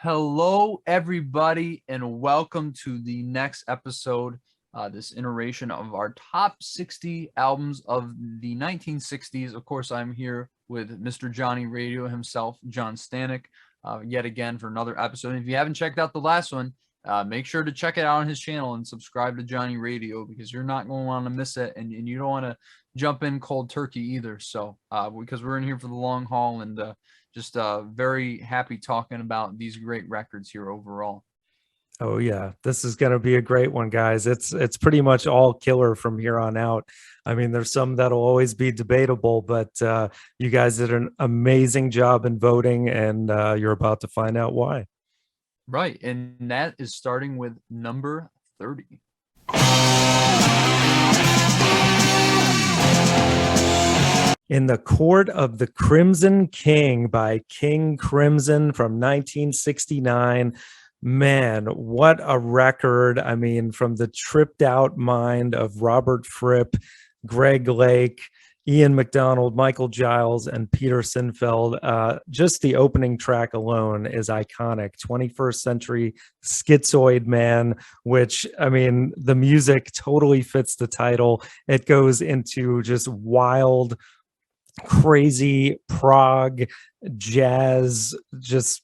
Hello, everybody, and welcome to the next episode, this iteration of our top 60 albums of the 1960s. Of course, I'm here with Mr. Johnny Radio himself, John Stanek, yet again for another episode. And if you haven't checked out the last one, make sure to check it out on his channel and subscribe to Johnny Radio because you're not going to want to miss it, and you don't want to jump in cold turkey either. So, because we're in here for the long haul and just very happy talking about these great records here overall. Oh yeah, this is going to be a great one, guys. It's pretty much all killer from here on out. I mean, there's some that'll always be debatable, but you guys did an amazing job in voting, and you're about to find out why. Right, and that is starting with number 30. In the Court of the Crimson King by King Crimson from 1969. Man, what a record. I mean, from the tripped out mind of Robert Fripp, Greg Lake, Ian McDonald, Michael Giles, and Peter Sinfeld. Just the opening track alone is iconic. 21st Century Schizoid Man, which, I mean, the music totally fits the title. It goes into just wild, crazy prog jazz, just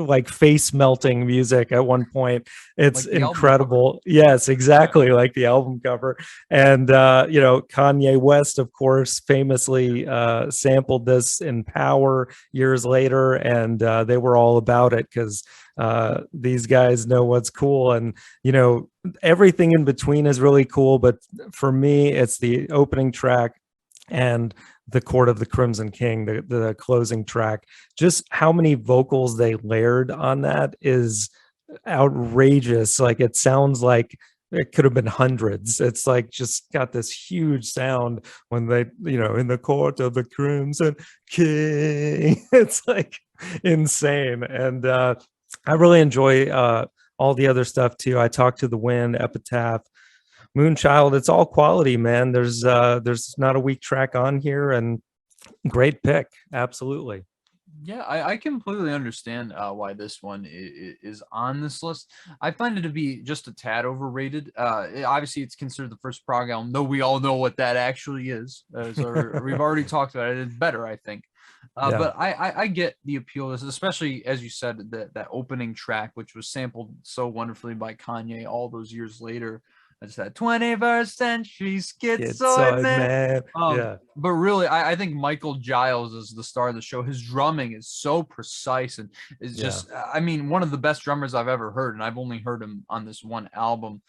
like face melting music at one point. It's like incredible. Yes, exactly, like the album cover. And Kanye West, of course, famously sampled this in Power years later, and they were all about it because these guys know what's cool. And everything in between is really cool, but for me it's the opening track and the Court of the Crimson King, the closing track. Just how many vocals they layered on that is outrageous. Like, it sounds like it could have been hundreds. It's like just got this huge sound when they, in the Court of the Crimson King. It's like insane. And I really enjoy all the other stuff too. I Talk to the Wind, Epitaph, Moonchild. It's all quality, man. There's not a weak track on here, and great pick. Absolutely. Yeah, I completely understand why this one is on this list. I find it to be just a tad overrated. Obviously, it's considered the first prog album, though we all know what that actually is. So we've already talked about it. It's better, I think. Yeah. But I get the appeal of this, especially, as you said, that opening track, which was sampled so wonderfully by Kanye all those years later. It's that 21st century schizoid man. Yeah. But really, I think Michael Giles is the star of the show. His drumming is so precise and is just, I mean, one of the best drummers I've ever heard. And I've only heard him on this one album.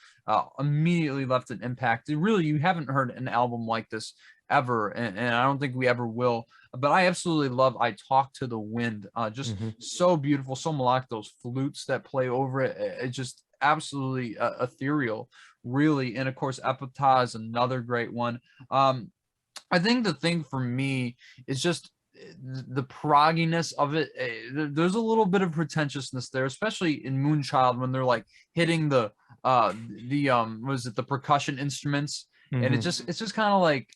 Immediately left an impact. Really, you haven't heard an album like this ever. And I don't think we ever will. But I absolutely love I Talk to the Wind. Just so beautiful, so melodic. Those flutes that play over it. It's just absolutely ethereal, really. And of course, Epitaph is another great one. I think the thing for me is just the progginess of it. There's a little bit of pretentiousness there, especially in Moonchild when they're like hitting the was it the percussion instruments, and it's just kind of like,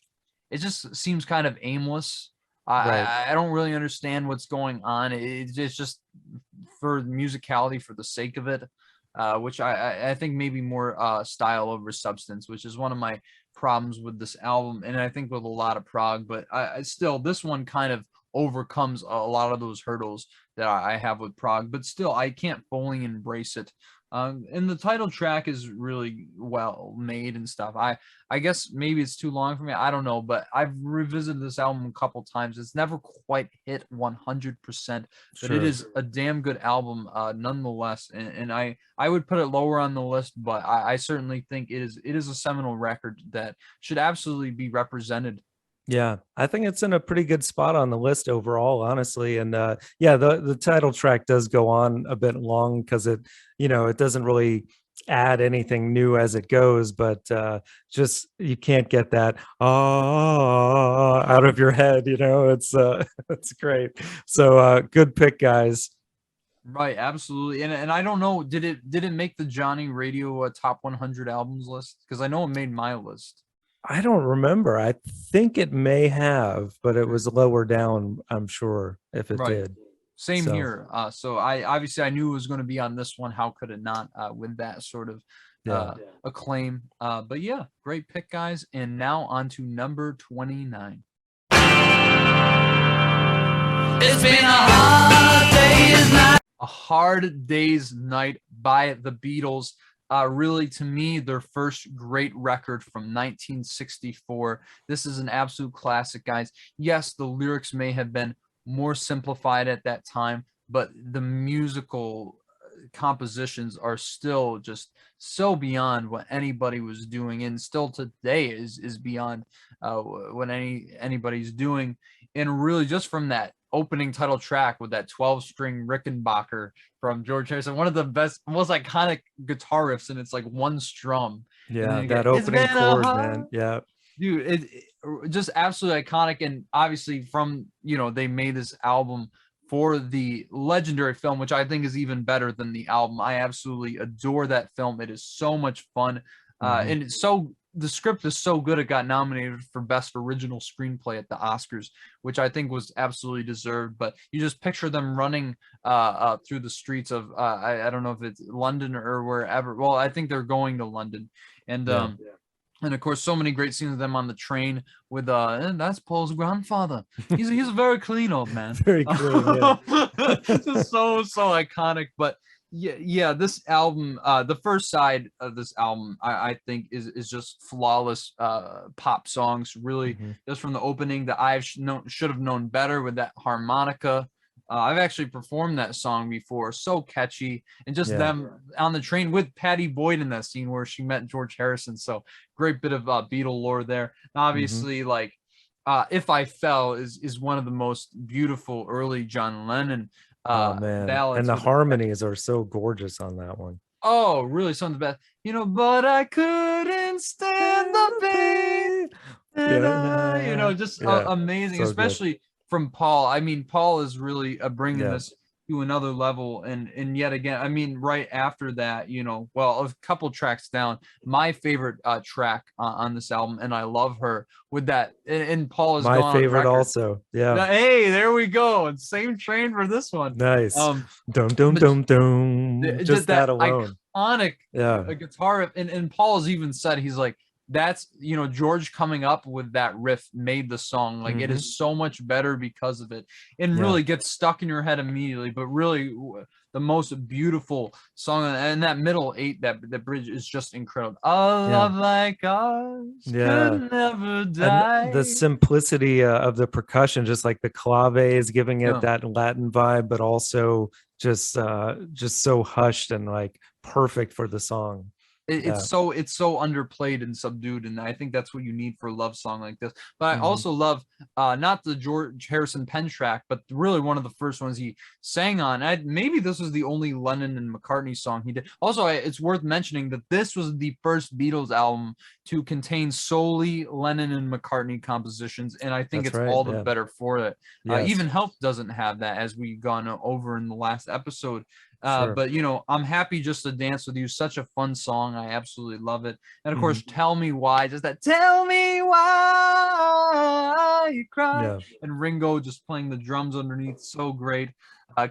it just seems kind of aimless. I don't really understand what's going on. It's just for musicality for the sake of it. Which I think maybe more style over substance, which is one of my problems with this album, and I think with a lot of prog. But I still, this one kind of overcomes a lot of those hurdles that I have with prog. But still, I can't fully embrace it. And the title track is really well made and stuff. I guess maybe it's too long for me. I don't know, but I've revisited this album a couple times. It's never quite hit 100%, but it is a damn good album nonetheless. And I would put it lower on the list, but I certainly think it is a seminal record that should absolutely be represented. Yeah, I think it's in a pretty good spot on the list overall, honestly. And yeah, the title track does go on a bit long because it doesn't really add anything new as it goes, but just you can't get that out of your head. It's it's great. So good pick, guys. Right, absolutely. And I don't know, did it make the Johnny Radio top 100 albums list? Because I know it made my list. I don't remember. I think it may have, but it was lower down, I'm sure, if it Right. did. Same So here. So I knew it was going to be on this one. How could it not, with that sort of yeah. acclaim? But yeah, great pick, guys. And now on to number 29. It's been a hard day's night by the Beatles. Really, to me, their first great record from 1964. This is an absolute classic, guys. Yes, the lyrics may have been more simplified at that time, but the musical compositions are still just so beyond what anybody was doing, and still today is beyond what anybody's doing. And really, just from that opening title track with that 12-string Rickenbacker from George Harrison, one of the best, most iconic guitar riffs, and it's like one strum. And then Yeah, you that get, it's opening been a chord, hard, man. Yeah. dude, it just absolutely iconic. And obviously from, they made this album for the legendary film, which I think is even better than the album. I absolutely adore that film. It is so much fun. And it's so, the script is so good, it got nominated for best original screenplay at the Oscars, which I think was absolutely deserved. But you just picture them running through the streets of I don't know if it's London or wherever. Well, I think they're going to London. And Yeah. and of course, so many great scenes of them on the train with and that's Paul's grandfather. He's a very clean old man. Very clean, yeah. Just so iconic. But yeah, this album, the first side of this album, I think is just flawless pop songs. Really, just from the opening, that I should have known better with that harmonica. I've actually performed that song before. So catchy, and just them on the train with Patty Boyd in that scene where she met George Harrison. So great bit of Beatle lore there. And obviously, like "If I Fell" is one of the most beautiful early John Lennon Oh man, ballads. and the with harmonies are so gorgeous on that one. Oh, really? Some of the best. But I couldn't stand the pain. Yeah, Just yeah, amazing, so good. especially from Paul. I mean, Paul is really bringing Yeah, this to another level. And yet again, I mean, right after that, well, a couple tracks down, my favorite track on this album, and I love her with that. And Paul has my gone on favorite record. also. Yeah, Hey, there we go. And same train for this one. nice. Um, Dum dum but dum dum. Just that that alone. iconic Yeah. guitar riff, and Paul has even said, he's like, that's George coming up with that riff made the song, like it is so much better because of it, and really gets stuck in your head immediately. But really, the most beautiful song, and that middle eight, that bridge is just incredible. A love like ours could never die. And the simplicity of the percussion, just like the claves, giving it that Latin vibe, but also just so hushed and like perfect for the song. It's so underplayed and subdued, and I think that's what you need for a love song like this. But I also love not the George Harrison pen track, but really one of the first ones he sang on. Maybe this was the only Lennon and McCartney song he did. Also, it's worth mentioning that this was the first Beatles album to contain solely Lennon and McCartney compositions, and I think it's all the better for it. Even Help doesn't have that, as we've gone over in the last episode. But I'm happy just to dance with you. Such a fun song. I absolutely love it. And of course, Tell Me Why, just that tell me why you cry. And Ringo just playing the drums underneath, so great.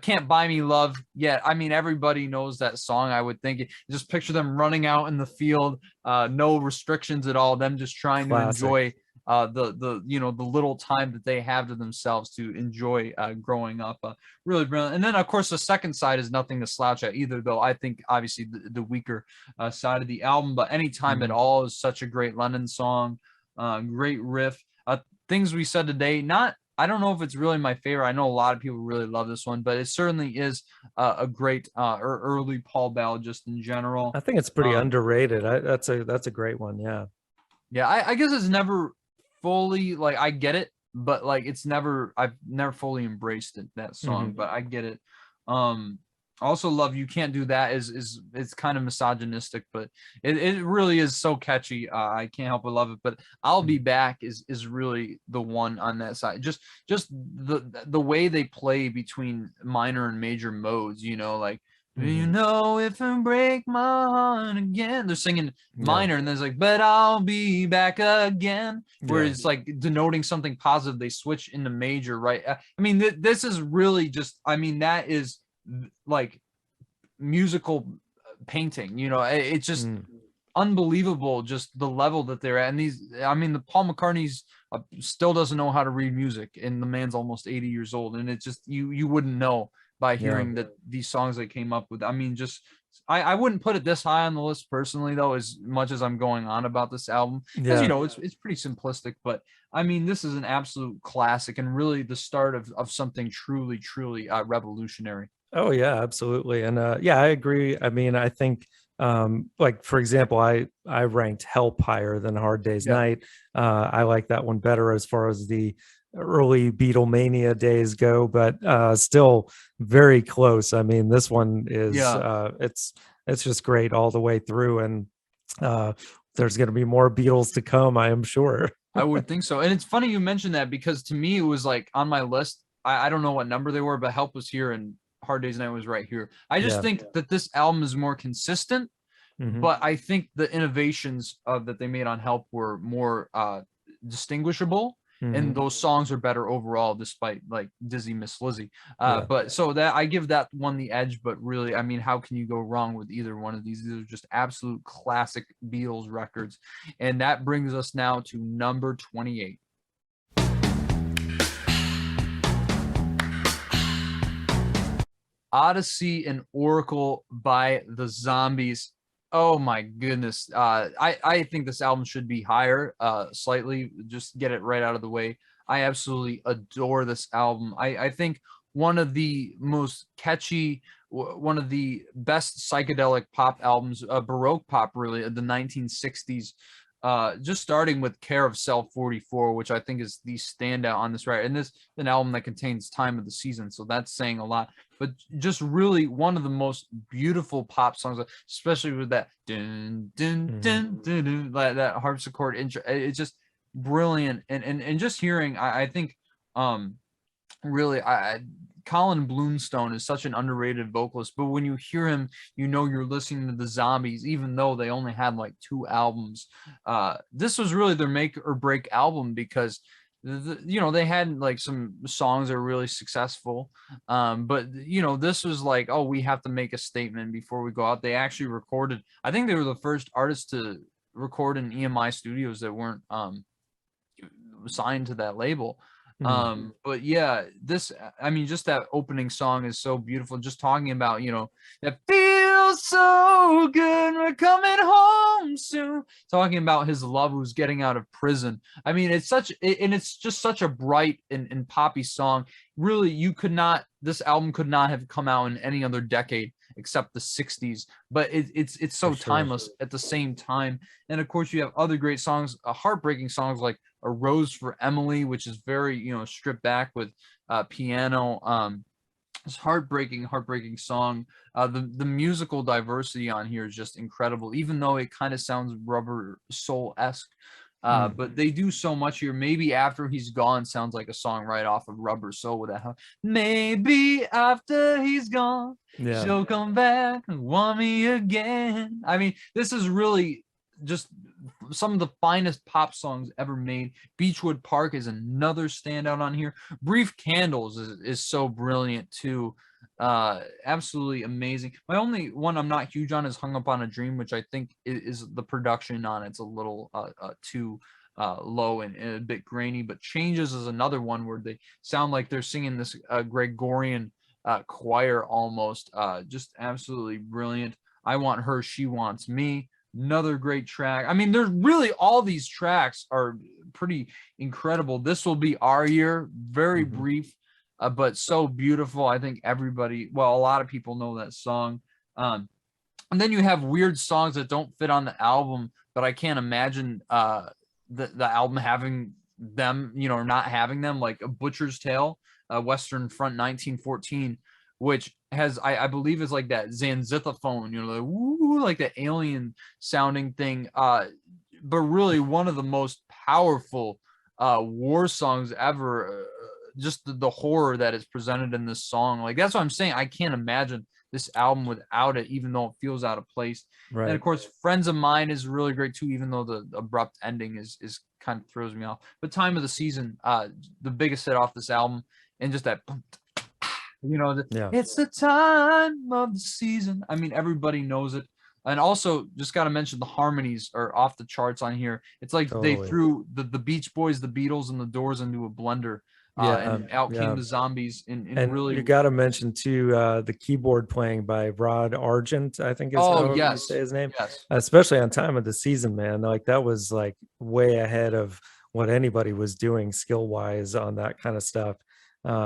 Can't Buy Me Love Yet. I mean, everybody knows that song, I would think. Just picture them running out in the field, no restrictions at all, them just trying to enjoy the little time that they have to themselves to enjoy growing up. Really brilliant. And then of course the second side is nothing to slouch at either, though I think obviously the weaker side of the album. But Anytime at All is such a great Lennon song. Great riff. Things We Said Today, I don't know if it's really my favorite. I know a lot of people really love this one, but it certainly is a great early Paul ballad just in general. I think it's pretty underrated. That's a great one. Yeah. Yeah, I guess it's never fully, like, I get it, but like I've never fully embraced it, that song, but I get it. Also love You Can't Do That. It's kind of misogynistic, but it really is so catchy. I can't help but love it. But I'll Be Back is really the one on that side. Just the way they play between minor and major modes, like You know, if I break my heart again, they're singing minor, and then it's like, but I'll be back again, where it's like denoting something positive. They switch into major, right? I mean, this is really just, I mean, that is like musical painting, you know, it's just unbelievable, just the level that they're at. And these, I mean, the Paul McCartney's still doesn't know how to read music, and the man's almost 80 years old, and it's just, you wouldn't know by hearing that these songs they came up with. I mean, just I wouldn't put it this high on the list personally, though, as much as I'm going on about this album, because you know it's pretty simplistic. But I mean, this is an absolute classic, and really the start of something truly revolutionary. Oh yeah, absolutely. And yeah, I agree. I mean, I think like for example, I ranked Help higher than Hard Day's Night. I like that one better as far as the early Beatlemania days go, but still very close. I mean, this one is it's just great all the way through, and there's going to be more Beatles to come, I am sure. I would think so. And it's funny you mentioned that, because to me it was like on my list. I don't know what number they were, but Help was here and Hard Day's Night was right here. I just think that this album is more consistent, but I think the innovations that they made on Help were more distinguishable, and those songs are better overall, despite like Dizzy Miss Lizzy. But so that I give that one the edge. But really, I mean, how can you go wrong with either one of these? These are just absolute classic Beatles records. And that brings us now to number 28. Odyssey and Oracle by the Zombies. Oh my goodness. I think this album should be higher, slightly, just get it right out of the way. I absolutely adore this album. I think one of the most catchy, one of the best psychedelic pop albums, Baroque pop, really, of the 1960s. Just starting with Care of Cell 44, which I think is the standout on this record. And this is an album that contains Time of the Season, so that's saying a lot. But just really one of the most beautiful pop songs, especially with that dun, dun, dun, dun, dun, that harpsichord intro. It's just brilliant. And just hearing, I think really, Colin Blunstone is such an underrated vocalist, but when you hear him, you know you're listening to the Zombies, even though they only had like 2 albums. This was really their make or break album, because you know, they had like some songs that were really successful, but you know, this was like, oh, we have to make a statement before we go out. They actually recorded, I think they were the first artists to record in EMI studios that weren't signed to that label. But yeah, this, I mean, just that opening song is so beautiful, just talking about, you know, that feels so good, we're coming home soon, talking about his love who's getting out of prison. I mean, it's such, and it's just such a bright and poppy song. Really, you could not, this album could not have come out in any other decade except the 60s, but it's so timeless at the same time. And of course, you have other great songs, heartbreaking songs like A Rose for Emily, which is very, you know, stripped back with piano. It's heartbreaking song. The musical diversity on here is just incredible, even though it kind of sounds Rubber Soul-esque. But they do so much here. Maybe After He's Gone sounds like a song right off of Rubber Soul, with that. Maybe after he's gone, she'll come back and want me again. I mean, this is really just some of the finest pop songs ever made. Beechwood Park is another standout on here. Brief Candles is so brilliant too. Absolutely amazing. My only one I'm not huge on is Hung Up on a Dream, which I think is the production on it's a little too low and a bit grainy. But Changes is another one where they sound like they're singing this Gregorian choir almost. Just absolutely brilliant. I Want Her, She Wants Me, another great track. I mean, there's really, all these tracks are pretty incredible. This Will Be Our Year, very brief, but so beautiful. I think everybody, well, a lot of people know that song. And then you have weird songs that don't fit on the album, but I can't imagine the album having them, you know, or not having them, like A Butcher's Tale, Western Front 1914, which has, I believe is like that Zanzithophone, you know, the woo, like the alien sounding thing. But really one of the most powerful war songs ever. Just the horror that is presented in this song. Like, that's what I'm saying. I can't imagine this album without it, even though it feels out of place. Right. And of course, Friends of Mine is really great too, even though the abrupt ending is kind of throws me off. But Time of the Season, the biggest hit off this album, and just that, it's the time of the season. I mean, everybody knows it. And also, just got to mention the harmonies are off the charts on here. It's like they threw the Beach Boys, the Beatles, and the Doors into a blender. And out came the Zombies. And really, you got to mention too the keyboard playing by Rod Argent, I think is how you say his name. Yes. Especially on Time of the Season, man. Like that was like way ahead of what anybody was doing skill wise on that kind of stuff.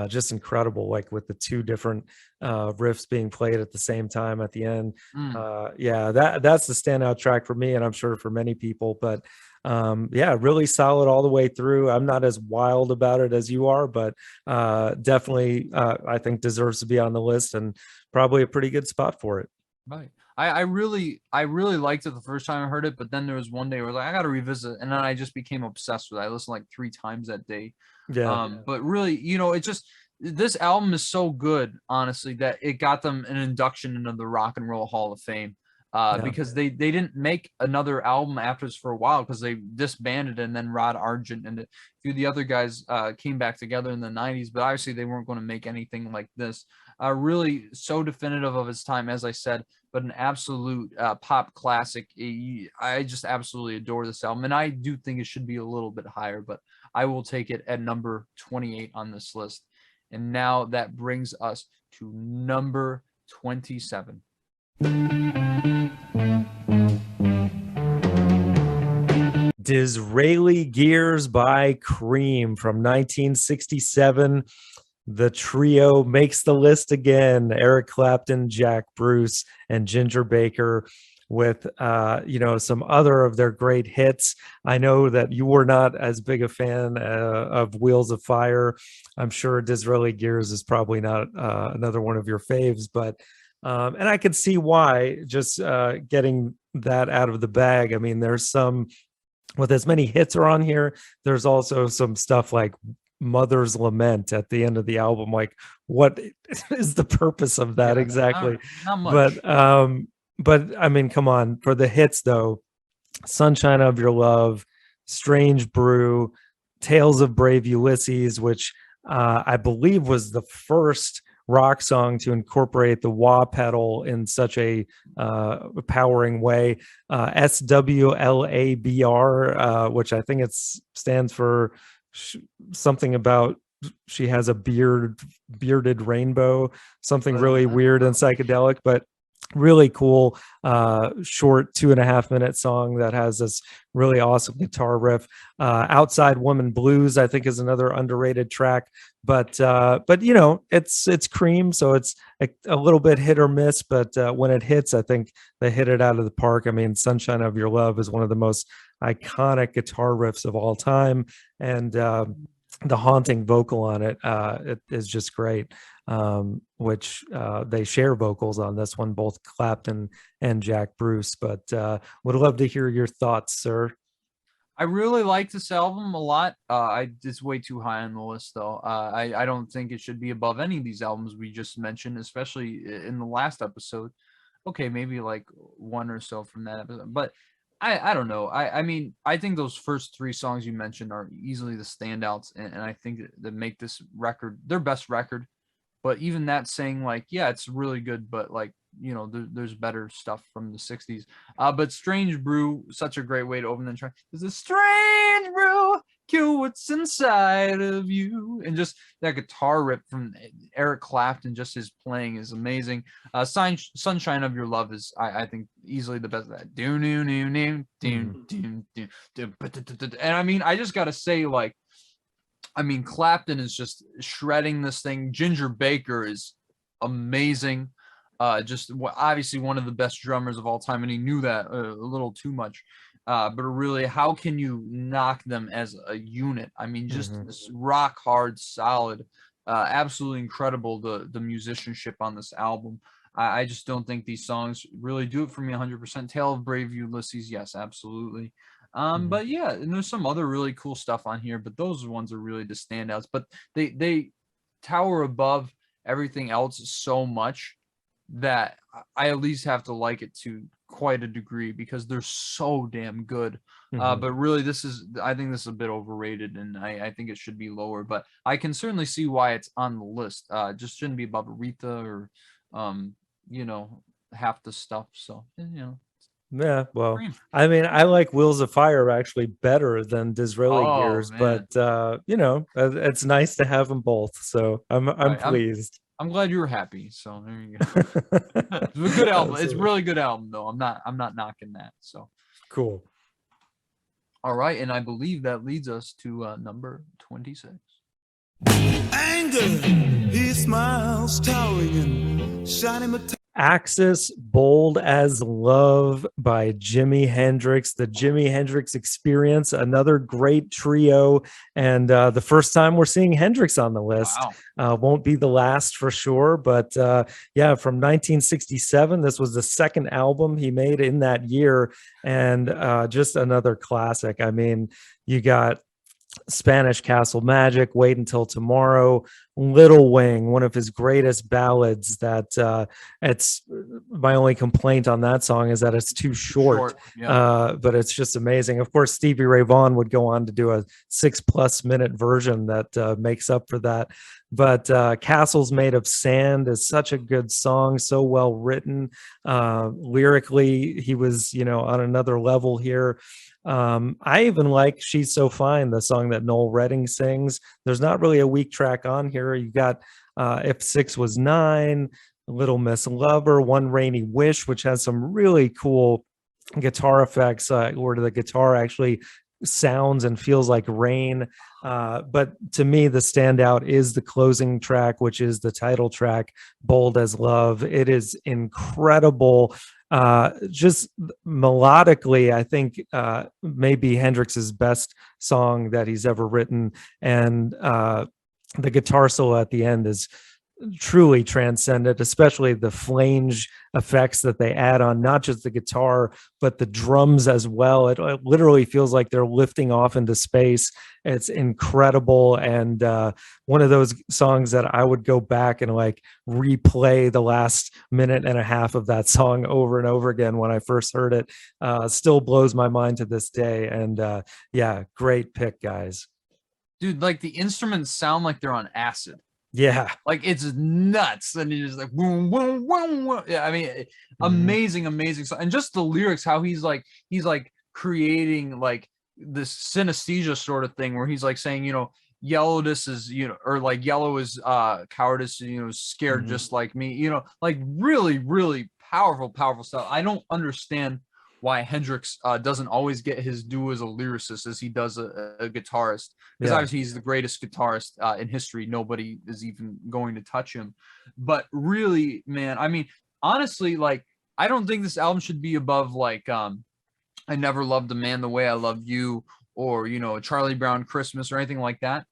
Just incredible, like with the two different riffs being played at the same time at the end. That's the standout track for me, and I'm sure for many people. But really solid all the way through. I'm not as wild about it as you are, but definitely I think deserves to be on the list, and probably a pretty good spot for it. Right. I really liked it the first time I heard it, but then there was one day where I was like, I got to revisit, and then I just became obsessed with it. I listened like 3 times that day. But really, this album is so good, honestly, that it got them an induction into the Rock and Roll Hall of Fame. Because they didn't make another album after this for a while, because they disbanded, and then Rod Argent and a few of the other guys came back together in the 90s, but obviously they weren't going to make anything like this. Really so definitive of its time, as I said, but an absolute pop classic. I just absolutely adore this album, and I do think it should be a little bit higher, but I will take it at number 28 on this list. And now that brings us to number 27. Disraeli Gears by Cream from 1967. The trio makes the list again. Eric Clapton, Jack Bruce, and Ginger Baker, with some other of their great hits. I know that you were not as big a fan of Wheels of Fire. I'm sure Disraeli Gears is probably not another one of your faves, but and I could see why, just getting that out of the bag. I mean, there's some, with as many hits are on here, there's also some stuff like Mother's Lament at the end of the album. Like, what is the purpose of that exactly? Not much. But I mean, come on, for the hits though: Sunshine of Your Love, Strange Brew, Tales of Brave Ulysses, which I believe was the first rock song to incorporate the wah pedal in such a powering way. SWLABR, which I think it stands for something about she has a bearded rainbow, something really weird and psychedelic, but really cool short 2.5 minute song that has this really awesome guitar riff. Outside Woman Blues, I think, is another underrated track, but it's Cream, so it's a little bit hit or miss, but when it hits, I think they hit it out of the park. I mean, Sunshine of Your Love is one of the most iconic guitar riffs of all time, and the haunting vocal on it is just great, which they share vocals on this one, both Clapton and Jack Bruce. But would love to hear your thoughts, sir. I really like this album a lot. It's way too high on the list, though. I don't think it should be above any of these albums we just mentioned, especially in the last episode. Okay, maybe like one or so from that episode, but I don't know. I mean, I think those first 3 songs you mentioned are easily the standouts, and I think that make this record their best record. But even that saying, like, yeah, it's really good, but like, there's better stuff from the 60s. But Strange Brew, such a great way to open the track. There's a strange brew, cure what's inside of you. And just that guitar riff from Eric Clapton, just his playing is amazing. Sunshine of Your Love is, I think, easily the best of that. And I mean, I just got to say, like, I mean, Clapton is just shredding this thing. Ginger Baker is amazing. Just obviously one of the best drummers of all time, and he knew that a little too much. But really, how can you knock them as a unit? I mean, just this rock hard, solid, absolutely incredible. The musicianship on this album. I just don't think these songs really do it for me 100%. Tale of Brave Ulysses, yes, absolutely. But yeah, and there's some other really cool stuff on here, but those ones are really the standouts. But they tower above everything else so much that I at least have to like it to quite a degree because they're so damn good. But really, I think this is a bit overrated, and I think it should be lower. But I can certainly see why it's on the list. It just shouldn't be above Aretha or, you know, half the stuff. So you know, Yeah, well, cream. I mean, I like Wheels of Fire actually better than Disraeli Oh Gears, man, but you know, it's nice to have them both. So I'm right. pleased. I'm glad you were happy. So there you go. It's a good album. It's a Absolutely. really good album, though. I'm not knocking that. So Cool. all right, and I believe that leads us to number 26. Anger, he smiles, towering and shining metallic. Axis Bold as Love by Jimi Hendrix, the Jimi Hendrix Experience, another great trio. And the first time we're seeing Hendrix on the list. Wow. Won't be the last for sure. But yeah, from 1967, this was the second album he made in that year. And just another classic. I mean, you got Spanish Castle Magic, Wait Until Tomorrow, Little Wing, one of his greatest ballads. That it's my only complaint on that song is that it's too short. Yeah. But it's just amazing. Of course, Stevie Ray Vaughan would go on to do a 6+ minute version that makes up for that. But Castles Made of Sand is such a good song, so well written. Lyrically, he was, you know, on another level here. I even like She's So Fine, the song that Noel Redding sings. There's not really a weak track on here. You got If Six Was Nine, Little Miss Lover, One Rainy Wish, which has some really cool guitar effects where the guitar actually sounds and feels like rain. But to me, the standout is the closing track, which is the title track, Bold as Love. It is incredible. Just melodically, I think maybe Hendrix's best song that he's ever written. And the guitar solo at the end is truly transcendent, especially the flange effects that they add on not just the guitar but the drums as well. It literally feels like they're lifting off into space. It's incredible, and one of those songs that I would go back and like replay the last minute and a half of that song over and over again. When I first heard it, still blows my mind to this day. And yeah, great pick, guys. Dude, like the instruments sound like they're on acid. Yeah. Like it's nuts, and you're just like boom, boom, boom, boom. Yeah, I mean, amazing, amazing song. And just the lyrics, how he's like creating like this synesthesia sort of thing, where he's like saying, you know, yellowness is, you know, or like yellow is cowardice, you know, scared just like me, you know, like really, really powerful stuff. I don't understand why Hendrix doesn't always get his due as a lyricist as he does a guitarist, because Yeah. obviously he's the greatest guitarist in history. Nobody is even going to touch him. But really, man, I mean, honestly, like I don't think this album should be above like I Never Loved a Man the Way I Love You, or you know, Charlie Brown Christmas, or anything like that.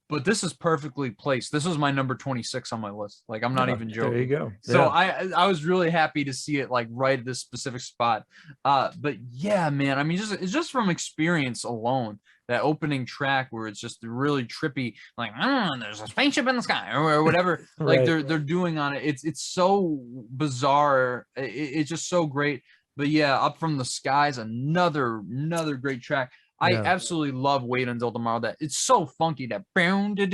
But this is perfectly placed. This was my number 26 on my list. Like I'm not Oh, even there you joking. go. So Yeah. I was really happy to see it like right at this specific spot. But yeah, man, I mean, just it's just from experience alone, that opening track where it's just really trippy, like there's a spaceship in the sky or whatever, like Right. they're doing on it. It's so bizarre. It's just so great. But yeah, Up From the Skies, another great track. I Yeah. absolutely love Wait Until Tomorrow. That it's so funky, that just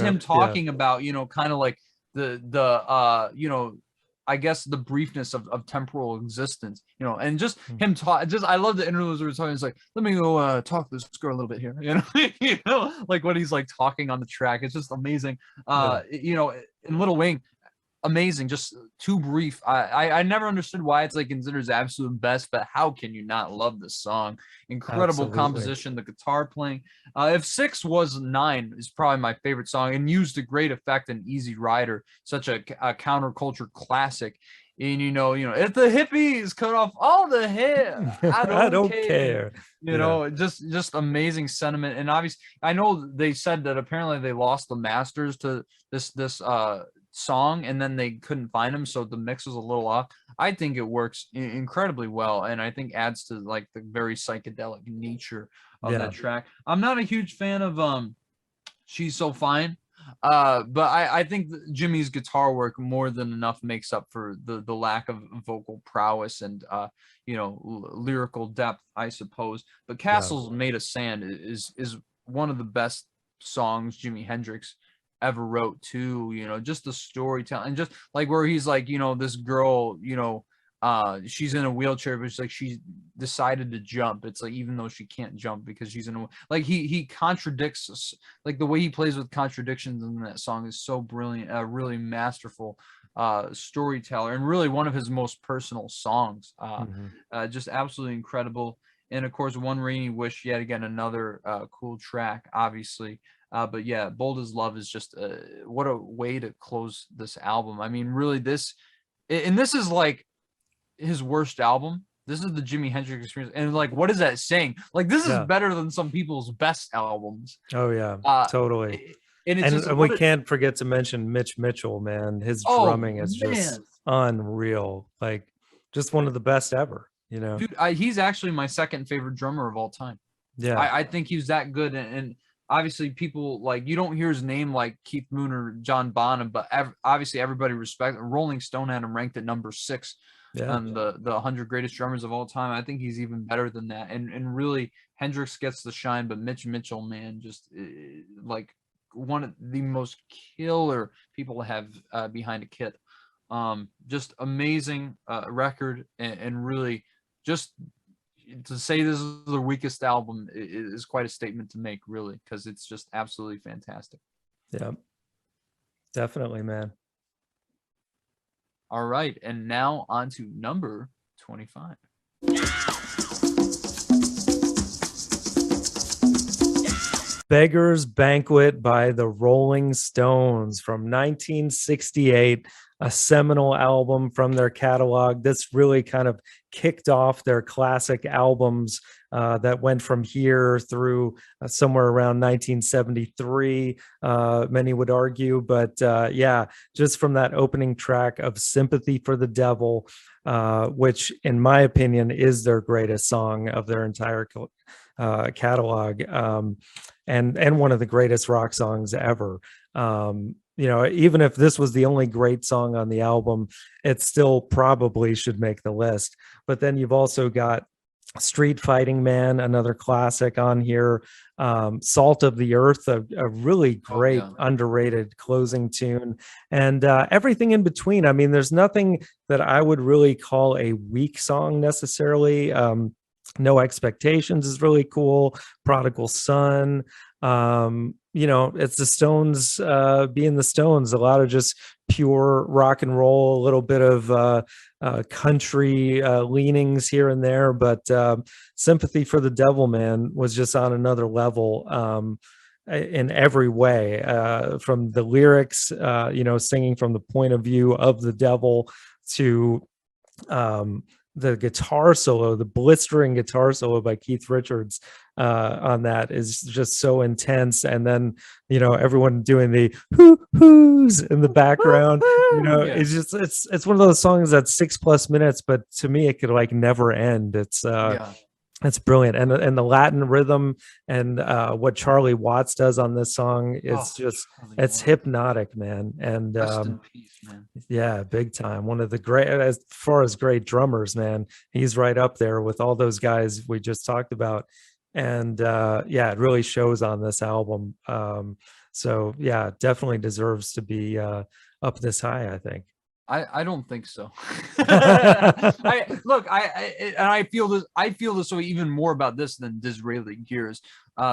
him Yeah. talking about, you know, kind of like the you know, I guess the briefness of temporal existence, you know, and just him talk. Just I love the interludes where he's talking. It's like, let me go talk to this girl a little bit here, you know, you know, like when he's like talking on the track. It's just amazing. Yeah. You know, in Little Wing, amazing, just too brief. I never understood why it's like considered his absolute best, but how can you not love this song? Incredible Absolutely. composition, the guitar playing. If Six Was Nine is probably my favorite song, and used to great effect in Easy Rider, such a counterculture classic. And you know, if the hippies cut off all the hair, I I don't don't care. care. You Yeah. know, just amazing sentiment. And obviously, I know they said that apparently they lost the masters to this song, and then they couldn't find them, so the mix was a little off. I think it works incredibly well, and I think adds to like the very psychedelic nature of Yeah. that track. I'm not a huge fan of She's So Fine. But I think Jimmy's guitar work more than enough makes up for the lack of vocal prowess and lyrical depth, I suppose. But Yeah. Castles Made of Sand is one of the best songs Jimi Hendrix ever wrote too. Just the storytelling, and just like where he's like, this girl, she's in a wheelchair, but it's like she decided to jump. It's like, even though she can't jump because she's in a, like, he contradicts us. Like the way he plays with contradictions in that song is so brilliant. Really masterful storyteller, and really one of his most personal songs. Just absolutely incredible. And of course, One Rainy Wish, yet again another cool track, obviously. But yeah, Bold as Love is just what a way to close this album. I mean, really, this is like his worst album. This is the Jimi Hendrix Experience, and like, what is that saying? Like, this is better than some people's best albums. Oh yeah, totally. And we can't forget to mention Mitch Mitchell, man. His drumming is just unreal. Like, just one of the best ever. Dude, he's actually my second favorite drummer of all time. Yeah, I think he's that good, and obviously people, like, you don't hear his name like Keith Moon or John Bonham, but obviously everybody respects. Rolling Stone had him ranked at number 6 on the 100 greatest drummers of all time. I think he's even better than that, and really Hendrix gets the shine, but Mitch Mitchell, man, just like one of the most killer people to have behind a kit. Just amazing record, and really, just to say this is the weakest album is quite a statement to make, really, because it's just absolutely fantastic. Yeah, definitely, man. All right, and now on to number 25. Beggars Banquet by the Rolling Stones from 1968, a seminal album from their catalog. This really kind of kicked off their classic albums that went from here through somewhere around 1973, many would argue. But yeah, just from that opening track of Sympathy for the Devil, which in my opinion is their greatest song of their entire catalog, and one of the greatest rock songs ever. Even if this was the only great song on the album, it still probably should make the list. But then you've also got Street Fighting Man, another classic on here. Salt of the Earth, a really great, underrated closing tune, and everything in between. I mean, there's nothing that I would really call a weak song necessarily. No Expectations is really cool. Prodigal Son. It's the Stones being the Stones. A lot of just pure rock and roll, a little bit of country leanings here and there. But Sympathy for the Devil, man, was just on another level in every way. From the lyrics, singing from the point of view of the devil, to the guitar solo, the blistering guitar solo by Keith Richards on that is just so intense. And then, everyone doing the hoo-hoos in the background, it's just, it's one of those songs that's 6+ minutes, but to me, it could like never end. It's brilliant. And the Latin rhythm and what Charlie Watts does on this song, it's hypnotic, man. And rest in peace, man. Yeah, big time. One of the great, as far as great drummers, man, he's right up there with all those guys we just talked about. And it really shows on this album. So yeah, definitely deserves to be up this high, I think. I don't think so. I feel this way even more about this than Disraeli Gears,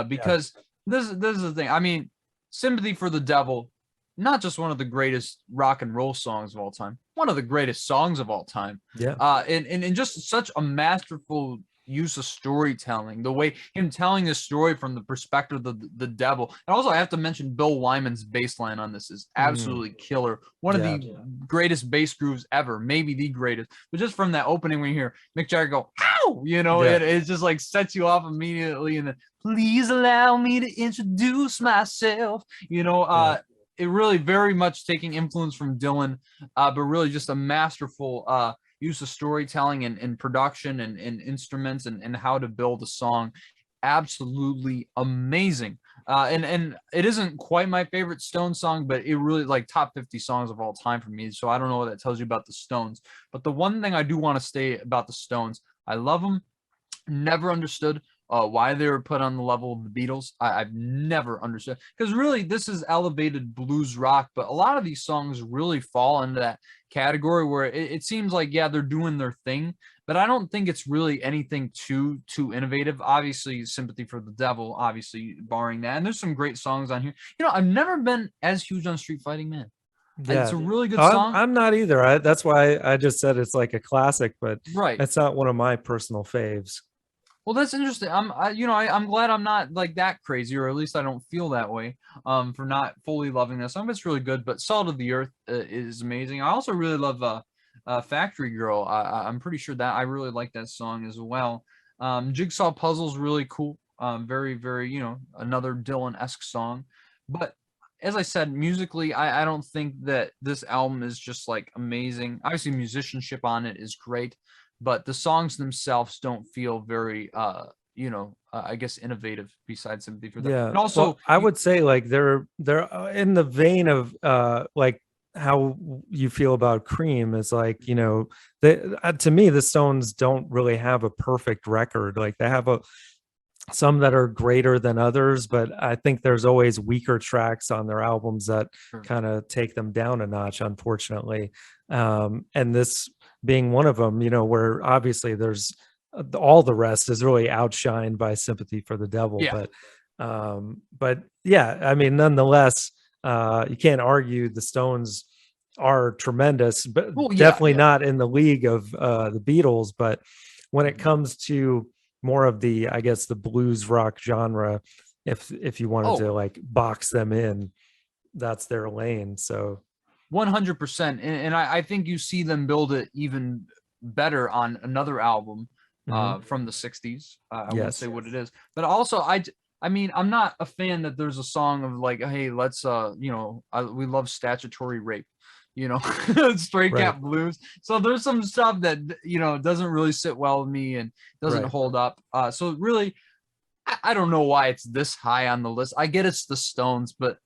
because this is the thing. I mean, Sympathy for the Devil, not just one of the greatest rock and roll songs of all time, one of the greatest songs of all time. Yeah. And just such a masterful use of storytelling, the way him telling this story from the perspective of the devil. And also, I have to mention Bill Wyman's bass line on this is absolutely killer. One of the greatest bass grooves ever, maybe the greatest. But just from that opening, when you hear Mick Jagger go, "Ow!" it just like sets you off immediately. And then, "Please allow me to introduce myself." It really very much taking influence from Dylan, but really just a masterful use of storytelling and production and instruments and how to build a song. Absolutely amazing. And it isn't quite my favorite Stones song, but it really like top 50 songs of all time for me. So I don't know what that tells you about the Stones. But the one thing I do want to say about the Stones, I love them. Never understood why they were put on the level of the Beatles. I've never understood, because really this is elevated blues rock, but a lot of these songs really fall into that category where it seems like, yeah, they're doing their thing, but I don't think it's really anything too innovative. Obviously, Sympathy for the Devil, obviously barring that, and there's some great songs on here. I've never been as huge on Street Fighting Man. It's Yeah, a really good I'm, song. I'm not either. That's why I just said it's like a classic, but Right. it's not one of my personal faves. Well, that's interesting. I'm glad I'm not like that crazy, or at least I don't feel that way. For not fully loving this song. It's really good, but Salt of the Earth is amazing. I also really love Factory Girl. I'm pretty sure that I really like that song as well. Jigsaw Puzzle's really cool. Very, very, another Dylan-esque song. But as I said, musically, I don't think that this album is just like amazing. Obviously, musicianship on it is great, but the songs themselves don't feel very I guess innovative besides Sympathy for that. Yeah. And also, Well, I would say like they're in the vein of like how you feel about Cream is like, to me the Stones don't really have a perfect record. Like they have some that are greater than others, but I think there's always weaker tracks on their albums that kind of take them down a notch, unfortunately. And this being one of them, where obviously there's all the rest is really outshined by Sympathy for the Devil. Yeah. But yeah, I mean, nonetheless, you can't argue the Stones are tremendous, but definitely not in the league of the Beatles. But when it comes to more of the, I guess, the blues rock genre, if you wanted to like box them in, that's their lane. So 100%. And I think you see them build it even better on another album from the 60s. I won't say what it is, but also I mean, I'm not a fan that there's a song of like, hey, let's we love Statutory Rape, Straight Cat Blues. So there's some stuff that doesn't really sit well with me and doesn't hold up. So really, I don't know why it's this high on the list. I get it's the Stones, but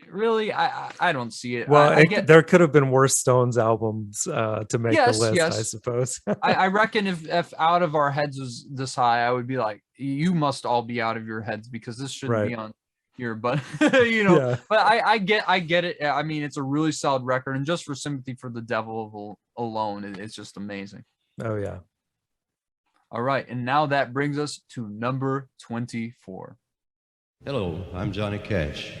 really, I don't see it. Well, there could have been worse Stones albums to make the list, I suppose. I reckon if Out of Our Heads was this high, I would be like, you must all be out of your heads because this shouldn't be on here. But but I get it. I mean, it's a really solid record, and just for Sympathy for the Devil alone, it's just amazing. Oh yeah. All right, and now that brings us to number 24. Hello, I'm Johnny Cash.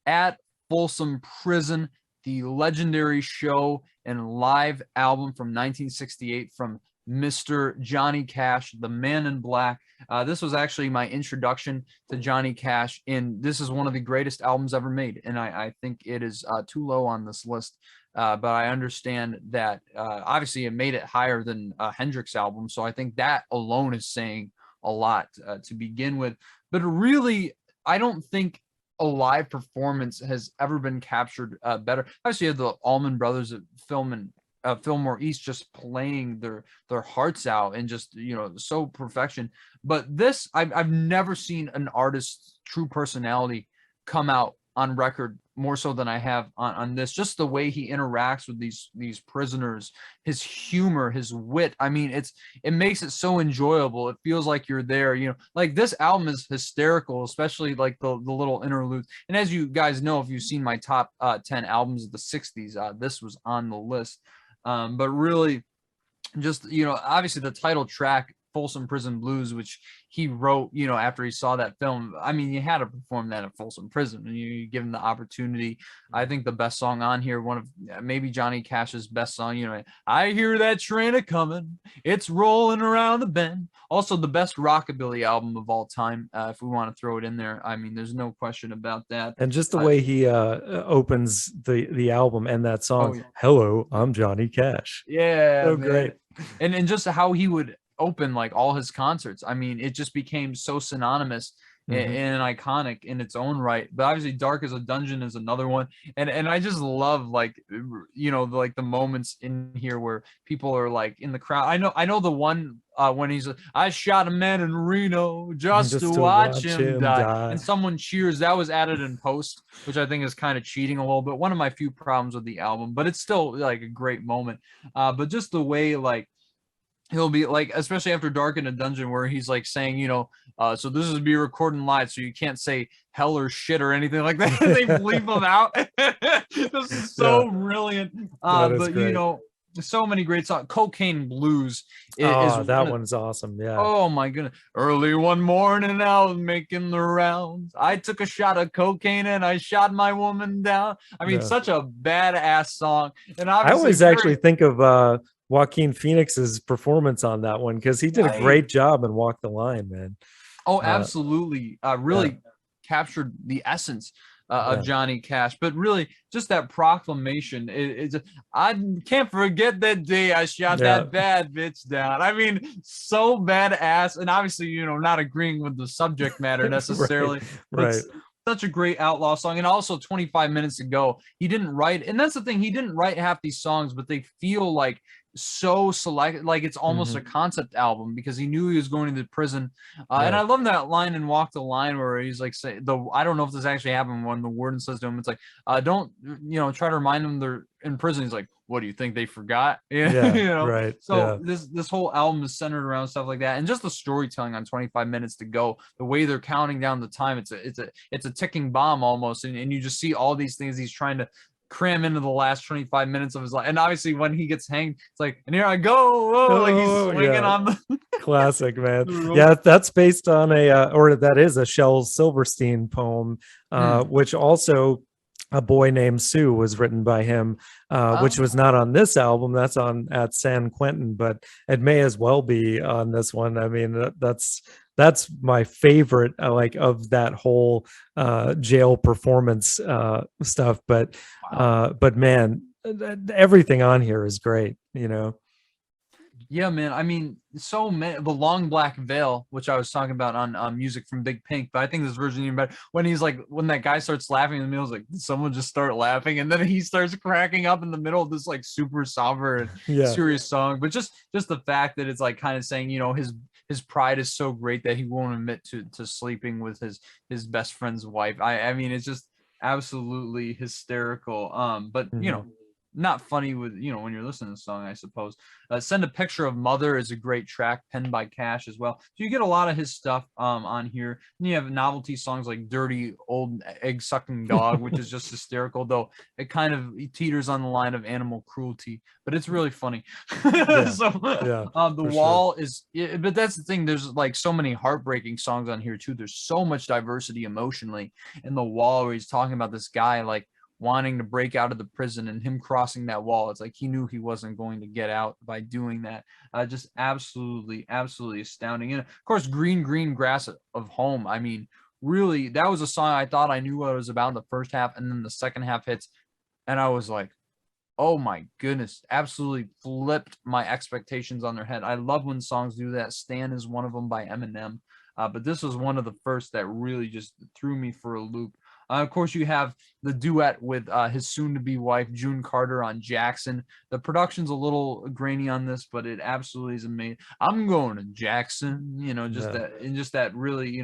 At Folsom Prison, the legendary show and live album from 1968 from Mr. Johnny Cash, the Man in Black. This was actually my introduction to Johnny Cash, and this is one of the greatest albums ever made, and I think it is too low on this list, but I understand that obviously it made it higher than Hendrix album, so I think that alone is saying a lot to begin with. But really, I don't think a live performance has ever been captured better. Obviously, you have the Allman Brothers at Fillmore East just playing their hearts out and just so perfection. But this, I've never seen an artist's true personality come out on record more so than I have on this. Just the way he interacts with these prisoners, his humor, his wit. I mean, it makes it so enjoyable. It feels like you're there. Like this album is hysterical, especially like the little interludes. And as you guys know, if you've seen my top 10 albums of the 60s, this was on the list. But really, just obviously the title track, Folsom Prison Blues, which he wrote after he saw that film. I mean, you had to perform that at Folsom Prison, and you give him the opportunity. I think the best song on here, one of maybe Johnny Cash's best song, I hear that train a coming, it's rolling around the bend. Also the best rockabilly album of all time, if we want to throw it in there. I mean, there's no question about that. And just the way he opens the album and that song, Hello, I'm Johnny Cash. Yeah, so great. And just how he would open like all his concerts. I mean, it just became so synonymous and iconic in its own right. But obviously Dark as a Dungeon is another one. And I just love, like, like the moments in here where people are like in the crowd. I know the one when he's I shot a man in Reno just to watch him die, and someone cheers. That was added in post, which I think is kind of cheating a little bit. One of my few problems with the album, but it's still like a great moment. But just the way, like, he'll be like, especially after Dark in a Dungeon, where he's like saying, so this is be recording live, so you can't say hell or shit or anything like that. They bleep them out. This is so brilliant. But great. So many great songs. Cocaine Blues is that one's awesome. Yeah. Oh my goodness. Early one morning, I was making the rounds. I took a shot of cocaine and I shot my woman down. I mean, such a badass song. And obviously, I always actually think of Joaquin Phoenix's performance on that one, because he did a great job in Walk the Line, man. Oh, absolutely. Really captured the essence of Johnny Cash. But really, just that proclamation, I can't forget that day I shot that bad bitch down. I mean, so badass. And obviously, not agreeing with the subject matter necessarily. Right. Such a great outlaw song. And also 25 Minutes Ago, he didn't write, and that's the thing, he didn't write half these songs, but they feel like so select, like it's almost a concept album, because he knew he was going to prison. And I love that line in Walk the Line where he's like, I don't know if this actually happened, when the warden says to him, it's like, don't try to remind them they're in prison. He's like, what do you think they forgot? Right. So this whole album is centered around stuff like that, and just the storytelling on 25 Minutes to Go, the way they're counting down the time, it's a ticking bomb almost, and you just see all these things he's trying to cram into the last 25 minutes of his life. And obviously when he gets hanged, it's like, and here I go, like he's swinging on the classic, man. Yeah, that's based on or that is a Shel Silverstein poem, which also A Boy Named Sue was written by him, which was not on this album. That's on at San Quentin, but it may as well be on this one. I mean, that's my favorite, like, of that whole jail performance stuff. But man, everything on here is great. Yeah, man. I mean, so many. The Long Black Veil, which I was talking about on Music from Big Pink, but I think this version even better. When he's like, when that guy starts laughing in the middle, like, did someone just start laughing? And then he starts cracking up in the middle of this like super somber and serious song. But just the fact that it's like kind of saying, his pride is so great that he won't admit to sleeping with his best friend's wife. I mean, it's just absolutely hysterical. But not funny with when you're listening to the song, I suppose. Send a Picture of Mother is a great track, penned by Cash as well. So you get a lot of his stuff on here. And you have novelty songs like Dirty Old Egg Sucking Dog, which is just hysterical, though it kind of teeters on the line of animal cruelty, but it's really funny. The Wall is, but that's the thing, there's like so many heartbreaking songs on here too. There's so much diversity emotionally in The Wall, where he's talking about this guy like wanting to break out of the prison and him crossing that wall. It's like he knew he wasn't going to get out by doing that. Just absolutely astounding. And of course, Green Grass of Home. I mean, really, that was a song I thought I knew what it was about in the first half, and then the second half hits, and I was like, oh my goodness, absolutely flipped my expectations on their head. I love when songs do that. Stan is one of them by Eminem. But this was one of the first that really just threw me for a loop. Of course, you have the duet with his soon-to-be wife, June Carter, on Jackson. The production's a little grainy on this, but it absolutely is amazing. I'm going to Jackson, that really,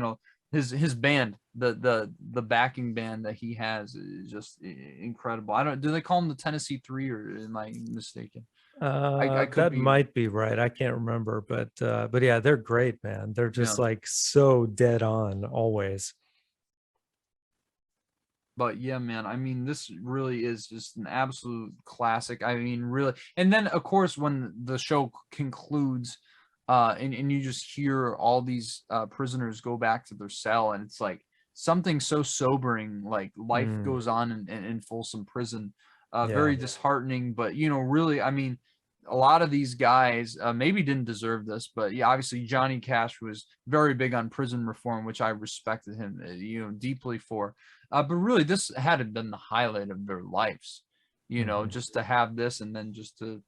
his band, the backing band that he has is just incredible. Do they call him the Tennessee Three, or am I mistaken? That might be right. I can't remember, but yeah, they're great, man. They're just like so dead on always. But yeah, man, I mean, this really is just an absolute classic. I mean, really. And then, of course, when the show concludes, and you just hear all these prisoners go back to their cell, and it's like something so sobering, like life goes on in Folsom Prison. Very disheartening, but, really, I mean, a lot of these guys maybe didn't deserve this, but yeah, obviously Johnny Cash was very big on prison reform, which I respected him, deeply for. But really, this had been the highlight of their lives, just to have this, and then just to,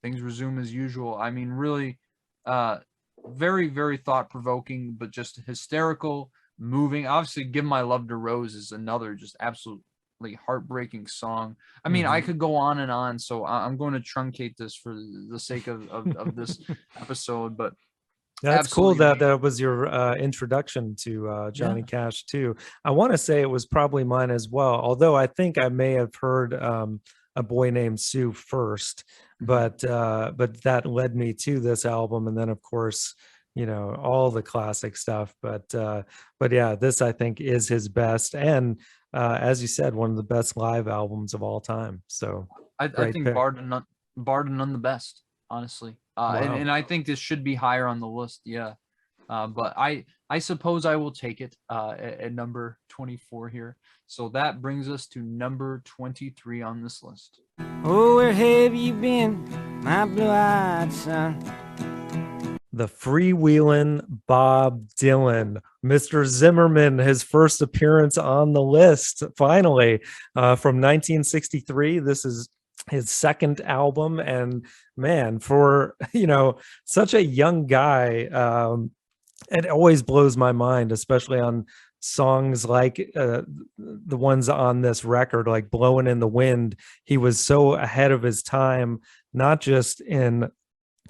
things resume as usual. I mean, really, very, very thought-provoking, but just hysterical, moving. Obviously, Give My Love to Rose is another just absolutely heartbreaking song. I mean, I could go on and on, so I'm going to truncate this for the sake of this episode, but That's cool absolutely that that was your introduction to Johnny yeah. Cash too. I want to say it was probably mine as well, although I think I may have heard A Boy Named Sue first, but that led me to this album, and then of course, you know, all the classic stuff. But yeah, this I think is his best, and as you said, one of the best live albums of all time. So I great think pick. Bar none the best, honestly. Wow. And I think this should be higher on the list. Yeah. But I suppose I will take it at number 24 here. So that brings us to number 23 on this list. Oh, where have you been, my blue-eyed son? The freewheeling Bob Dylan, Mr. Zimmerman, his first appearance on the list, finally, from 1963. This is his second album, and man, for such a young guy, it always blows my mind, especially on songs like the ones on this record, like "Blowing in the Wind." He was so ahead of his time, not just in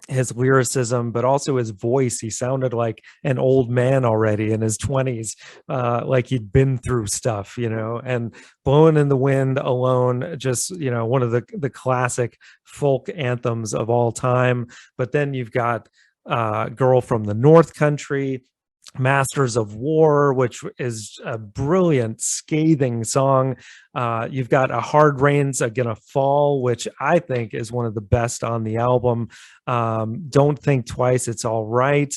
his lyricism, but also his voice. He sounded like an old man already in his 20s, like he'd been through stuff, and "Blowing in the Wind" alone, just, one of the classic folk anthems of all time. But then you've got "Girl from the North Country," "Masters of War," which is a brilliant, scathing song. You've got "A Hard Rain's Gonna Fall," which I think is one of the best on the album. "Don't Think Twice, It's All Right."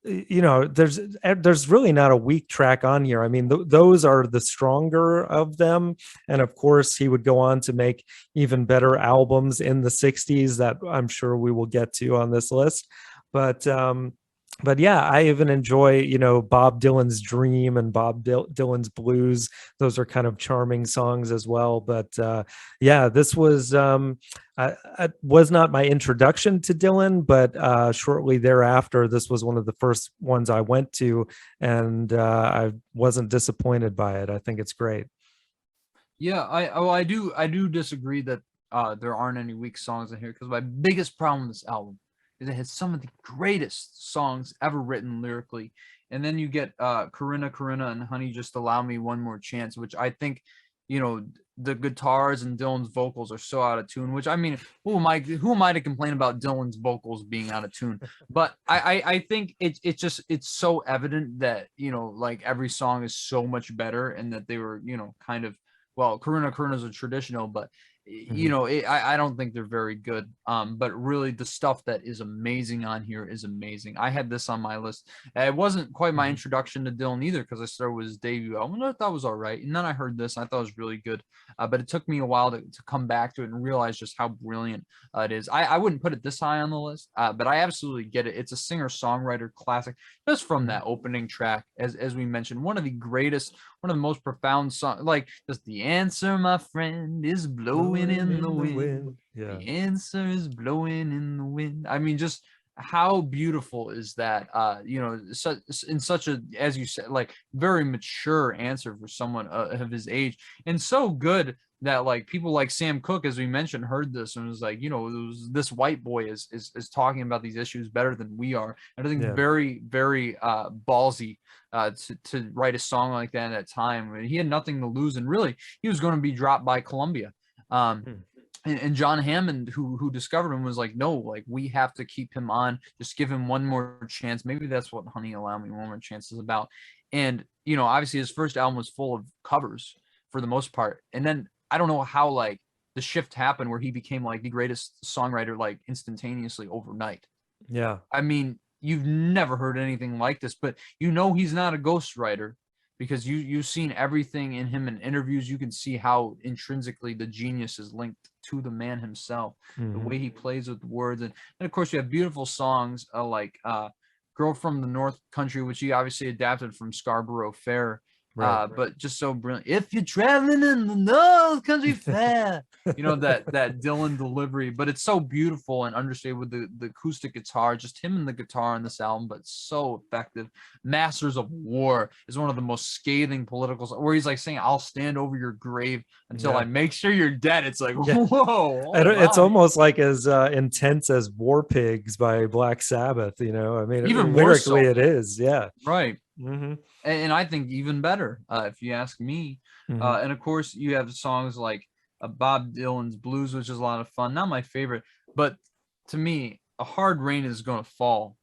There's really not a weak track on here. I mean, those are the stronger of them. And of course, he would go on to make even better albums in the 60s that I'm sure we will get to on this list. But yeah, I even enjoy, Bob Dylan's Dream and Bob Dylan's Blues. Those are kind of charming songs as well. But yeah, this was was not my introduction to Dylan, but shortly thereafter, this was one of the first ones I went to, and I wasn't disappointed by it. I think it's great. Yeah, I do disagree that there aren't any weak songs in here, because my biggest problem with this album is it has some of the greatest songs ever written lyrically. And then you get Corinna Corinna and Honey Just Allow Me One More Chance, which I think, the guitars and Dylan's vocals are so out of tune, which, I mean, who am I to complain about Dylan's vocals being out of tune? But I think it's so evident that, like every song is so much better, and that they were, kind of, well, Corinna Corinna is a traditional, but I don't think they're very good. But really, the stuff that is amazing on here is amazing. I had this on my list. It wasn't quite my introduction to Dylan either, because I started with his debut album, and I thought it was all right. And then I heard this, and I thought it was really good. But it took me a while to come back to it and realize just how brilliant it is. I wouldn't put it this high on the list, but I absolutely get it. It's a singer-songwriter classic, just from that opening track, as we mentioned, one of the greatest, one of the most profound songs. Like, just "The answer, my friend, is blowing in the wind. Yeah. The answer is blowing in the wind." I mean, just how beautiful is that? In such a, as you said, like, very mature answer for someone of his age, and so good that, like, people like Sam Cooke, as we mentioned, heard this and was like, this white boy is talking about these issues better than we are. And I think very, very ballsy to write a song like that at that time. I mean, he had nothing to lose, and really he was going to be dropped by Columbia. And John Hammond, who discovered him, was like, no, like, we have to keep him on. Just give him one more chance. Maybe that's what Honey Allow Me One More Chance is about. And, obviously his first album was full of covers for the most part. And then I don't know how, like, the shift happened where he became, like, the greatest songwriter, like, instantaneously overnight. Yeah. I mean, you've never heard anything like this, but he's not a ghostwriter, because you've seen everything in him in interviews. You can see how intrinsically the genius is linked to the man himself, the way he plays with words. And of course, you have beautiful songs like "Girl from the North Country," which he obviously adapted from Scarborough Fair. Right. But just so brilliant. If you're traveling in the North Country Fair, that Dylan delivery, but it's so beautiful and understated with the acoustic guitar, just him and the guitar on this album, but so effective. Masters of War is one of the most scathing political, where he's like saying, "I'll stand over your grave until I make sure you're dead." It's like, whoa. It's almost like as intense as War Pigs by Black Sabbath, I mean, Even more lyrically so. it is. Yeah. Right. Mm-hmm. And I think even better, if you ask me. And of course, you have songs like Bob Dylan's Blues, which is a lot of fun. Not my favorite, but to me, A Hard Rain Is Gonna Fall,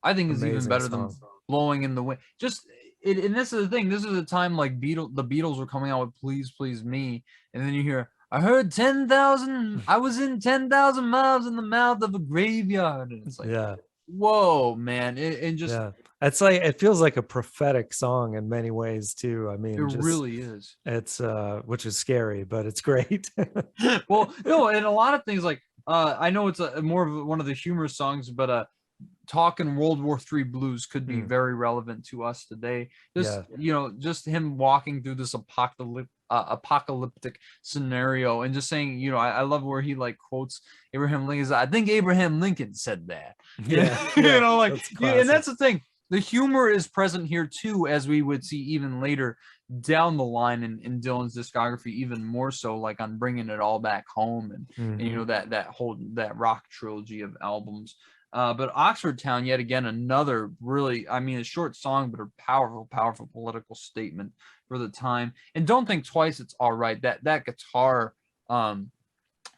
I think is even better than Blowing in the Wind. And this is the thing. This is a time like the Beatles were coming out with Please Please Me, and then you hear, I heard 10,000. I was in 10,000 miles in the mouth of a graveyard, and it's like, whoa, man. It's like, it feels like a prophetic song in many ways too. I mean, it really is. It's which is scary, but it's great. Well, no, and a lot of things like I know it's more of one of the humorous songs, but talking World War III blues could be very relevant to us today. Just him walking through this apocalyptic scenario and just saying, I love where he like quotes Abraham Lincoln. I think Abraham Lincoln said that. And that's the thing. The humor is present here too, as we would see even later down the line in Dylan's discography, even more so, like on Bringing It All Back Home, and that rock trilogy of albums. But Oxford Town, yet again, another really, I mean, a short song, but a powerful, powerful political statement for the time. And Don't Think Twice, It's All Right. That guitar,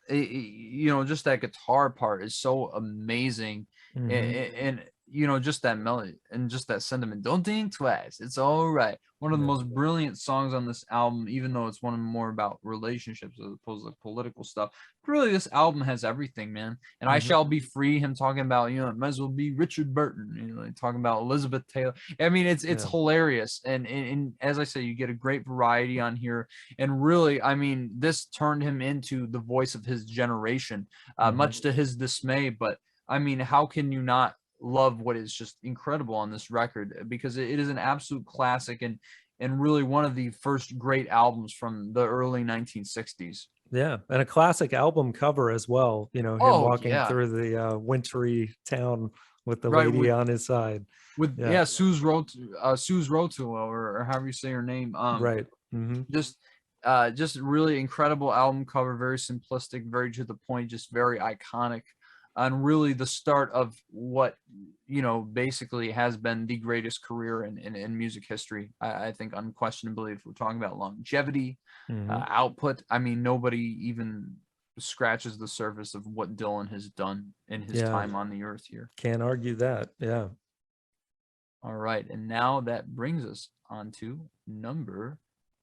just that guitar part is so amazing. And just that melody and just that sentiment. Don't think twice. It's all right. One of the most brilliant songs on this album, even though it's one more about relationships as opposed to political stuff. But really, this album has everything, man. And I Shall Be Free, him talking about, it might as well be Richard Burton, talking about Elizabeth Taylor. I mean, it's hilarious. And as I say, you get a great variety on here. And really, I mean, this turned him into the voice of his generation, much to his dismay. But I mean, how can you not love what is just incredible on this record? Because it is an absolute classic and really one of the first great albums from the early 1960s. Yeah, and a classic album cover as well. Him walking through the wintry town with the lady on his side. With Suze Rotolo, or however you say her name. Right. Just really incredible album cover, very simplistic, very to the point, just very iconic. And really the start of what, basically has been the greatest career in music history. I think unquestionably, if we're talking about longevity, output, I mean, nobody even scratches the surface of what Dylan has done in his time on the earth here. Can't argue that. Yeah. All right. And now that brings us on to number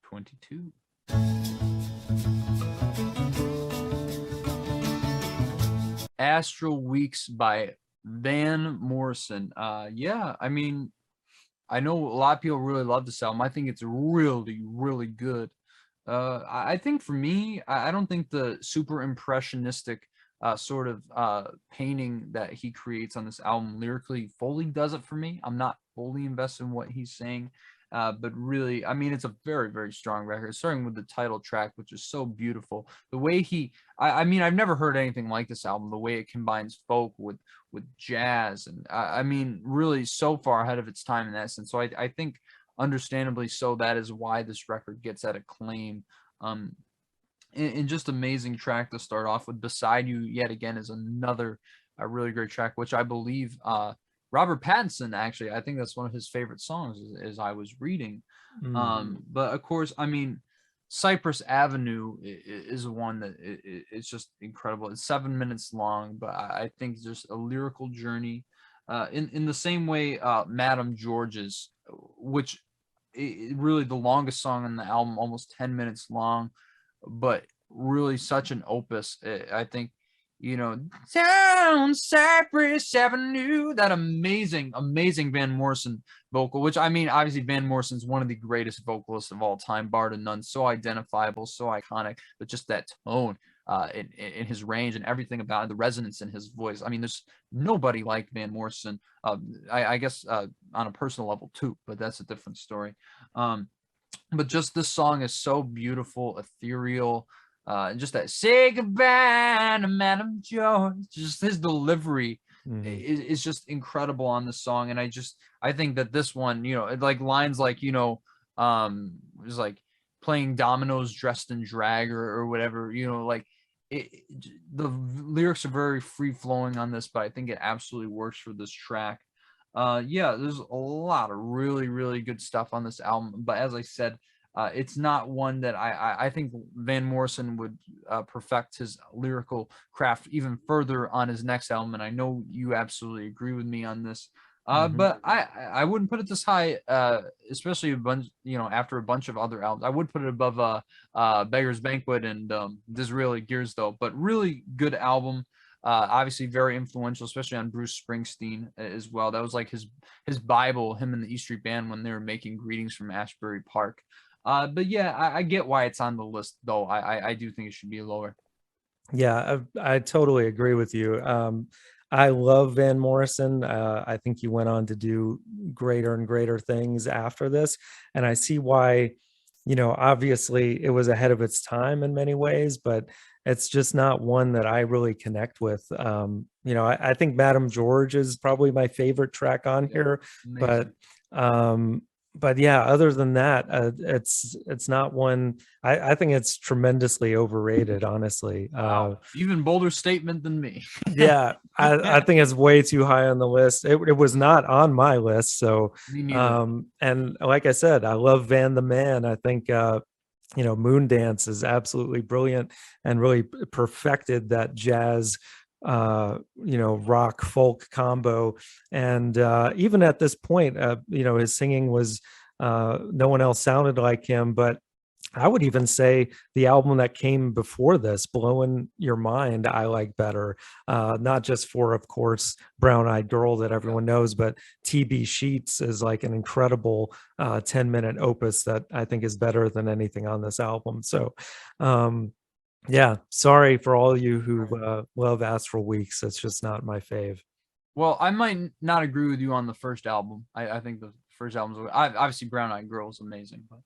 22. Astral Weeks by Van Morrison. I mean, I know a lot of people really love this album. I think it's really, really good. I think for me, I don't think the super impressionistic sort of painting that he creates on this album lyrically fully does it for me. I'm not fully invested in what he's saying. But really, I mean, it's a very, very strong record, starting with the title track, which is so beautiful. The way I mean, I've never heard anything like this album, the way it combines folk with jazz. And I mean, really so far ahead of its time in that sense. So I think understandably so, that is why this record gets that acclaim. And just amazing track to start off with. Beside You, yet again, is another a really great track, which I believe Robert Pattinson, actually, I think that's one of his favorite songs, as I was reading. But of course, I mean, Cypress Avenue is one that it's just incredible. It's 7 minutes long, but I think just a lyrical journey. In the same way, Madame George's, which really the longest song on the album, almost 10 minutes long, but really such an opus. I think, down Cypress Avenue, that amazing Van Morrison vocal, which, I mean, obviously Van Morrison's one of the greatest vocalists of all time, bar to none. So identifiable, so iconic, but just that tone in his range and everything about it, the resonance in his voice. I mean, there's nobody like Van Morrison. I guess on a personal level too, but that's a different story. but just this song is so beautiful, ethereal. Just that say goodbye to Madam George. Just his delivery is just incredible on this song, and I think that this one, like lines like it was like playing dominoes dressed in drag or whatever, like it, the lyrics are very free flowing on this, but I think it absolutely works for this track. Yeah, there's a lot of really, really good stuff on this album, but as I said, it's not one that I think Van Morrison would perfect his lyrical craft even further on his next album, and I know you absolutely agree with me on this. But I wouldn't put it this high, especially a bunch, after a bunch of other albums. I would put it above Beggars, Banquet, and Disraeli Gears, though. But really good album. Obviously very influential, especially on Bruce Springsteen as well. That was like his Bible, him and the E Street Band, when they were making Greetings from Ashbury Park. But yeah, I get why it's on the list, though. I do think it should be lower. Yeah, I totally agree with you. I love Van Morrison. I think he went on to do greater and greater things after this. And I see why, obviously it was ahead of its time in many ways, but it's just not one that I really connect with. I think Madam George is probably my favorite track on here, Amazing. but yeah, other than that, it's not one. I think it's tremendously overrated, honestly. Wow. Even bolder statement than me. Yeah, I think it's way too high on the list. It was not on my list. So, Me neither. and like I said, I love Van the Man. I think Moondance is absolutely brilliant and really perfected that jazz rock folk combo. And even at this point, his singing was no one else sounded like him. But I would even say the album that came before this, Blowing Your Mind, I like better. Not just for, of course, Brown Eyed Girl that everyone knows, but TB Sheets is like an incredible 10-minute opus that I think is better than anything on this album. So, yeah, sorry for all you who love Astral Weeks. It's just not my fave. Well, I might not agree with you on the first album. I think the first album's obviously Brown Eyed Girl is amazing, but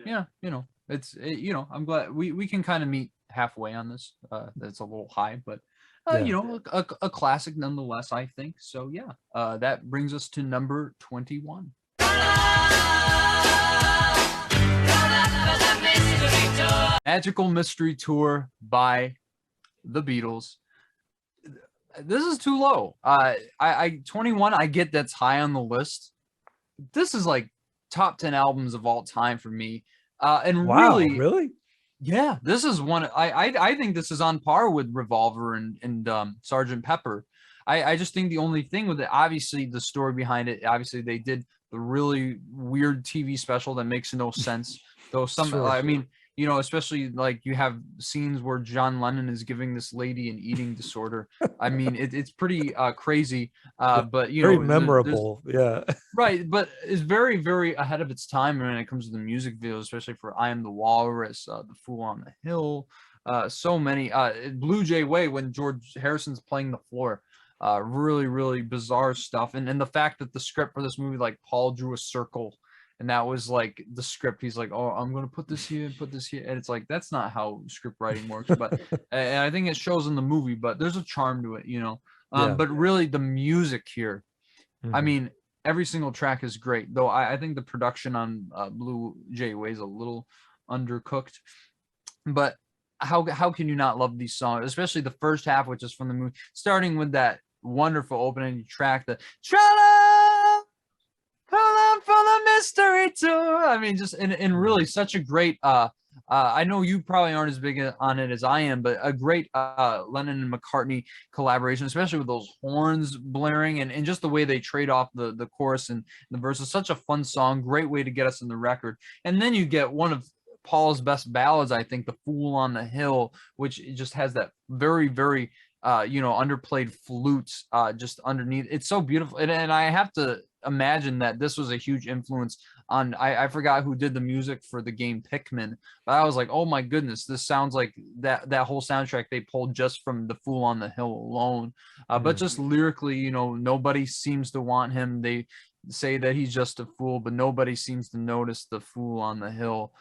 yeah, I'm glad we can kind of meet halfway on this. That's a little high, but a classic nonetheless, I think. So yeah, that brings us to number 21. Magical Mystery Tour by the Beatles. This is too low. I 21, I get that's high on the list. This is like top 10 albums of all time for me. And wow, really? Yeah, this is one. I think this is on par with Revolver and Sgt. Pepper. I just think the only thing with it, obviously the story behind it, obviously they did the really weird TV special that makes no sense. Though I mean, especially like you have scenes where John Lennon is giving this lady an eating disorder. I mean, it's pretty crazy, but very memorable. Yeah, right. But it's very, very ahead of its time when it comes to the music video, especially for "I Am the Walrus," "The Fool on the Hill," so many. Blue Jay Way, when George Harrison's playing the floor. Really, really bizarre stuff, and the fact that the script for this movie, like Paul drew a circle. And that was like the script. He's like, "Oh, I'm gonna put this here and put this here," and it's like that's not how script writing works. But and I think it shows in the movie. But there's a charm to it, But really, the music here, I mean, every single track is great. Though I think the production on Blue Jay Way is a little undercooked. But how can you not love these songs, especially the first half, which is from the movie, starting with that wonderful opening track, the tra-la! Pull up for the mystery tour. I mean, just in really such a great I know you probably aren't as big on it as I am, but a great Lennon and McCartney collaboration, especially with those horns blaring and just the way they trade off the chorus and the verses. Such a fun song, great way to get us in the record. And then you get one of Paul's best ballads, I think, "The Fool on the Hill," which just has that very, very underplayed flutes just underneath. It's so beautiful, and I have to imagine that this was a huge influence on I forgot who did the music for the game Pikmin, but I was like, oh my goodness, this sounds like that whole soundtrack they pulled just from "The Fool on the Hill" alone. But just lyrically, nobody seems to want him. They say that he's just a fool, but nobody seems to notice the fool on the hill.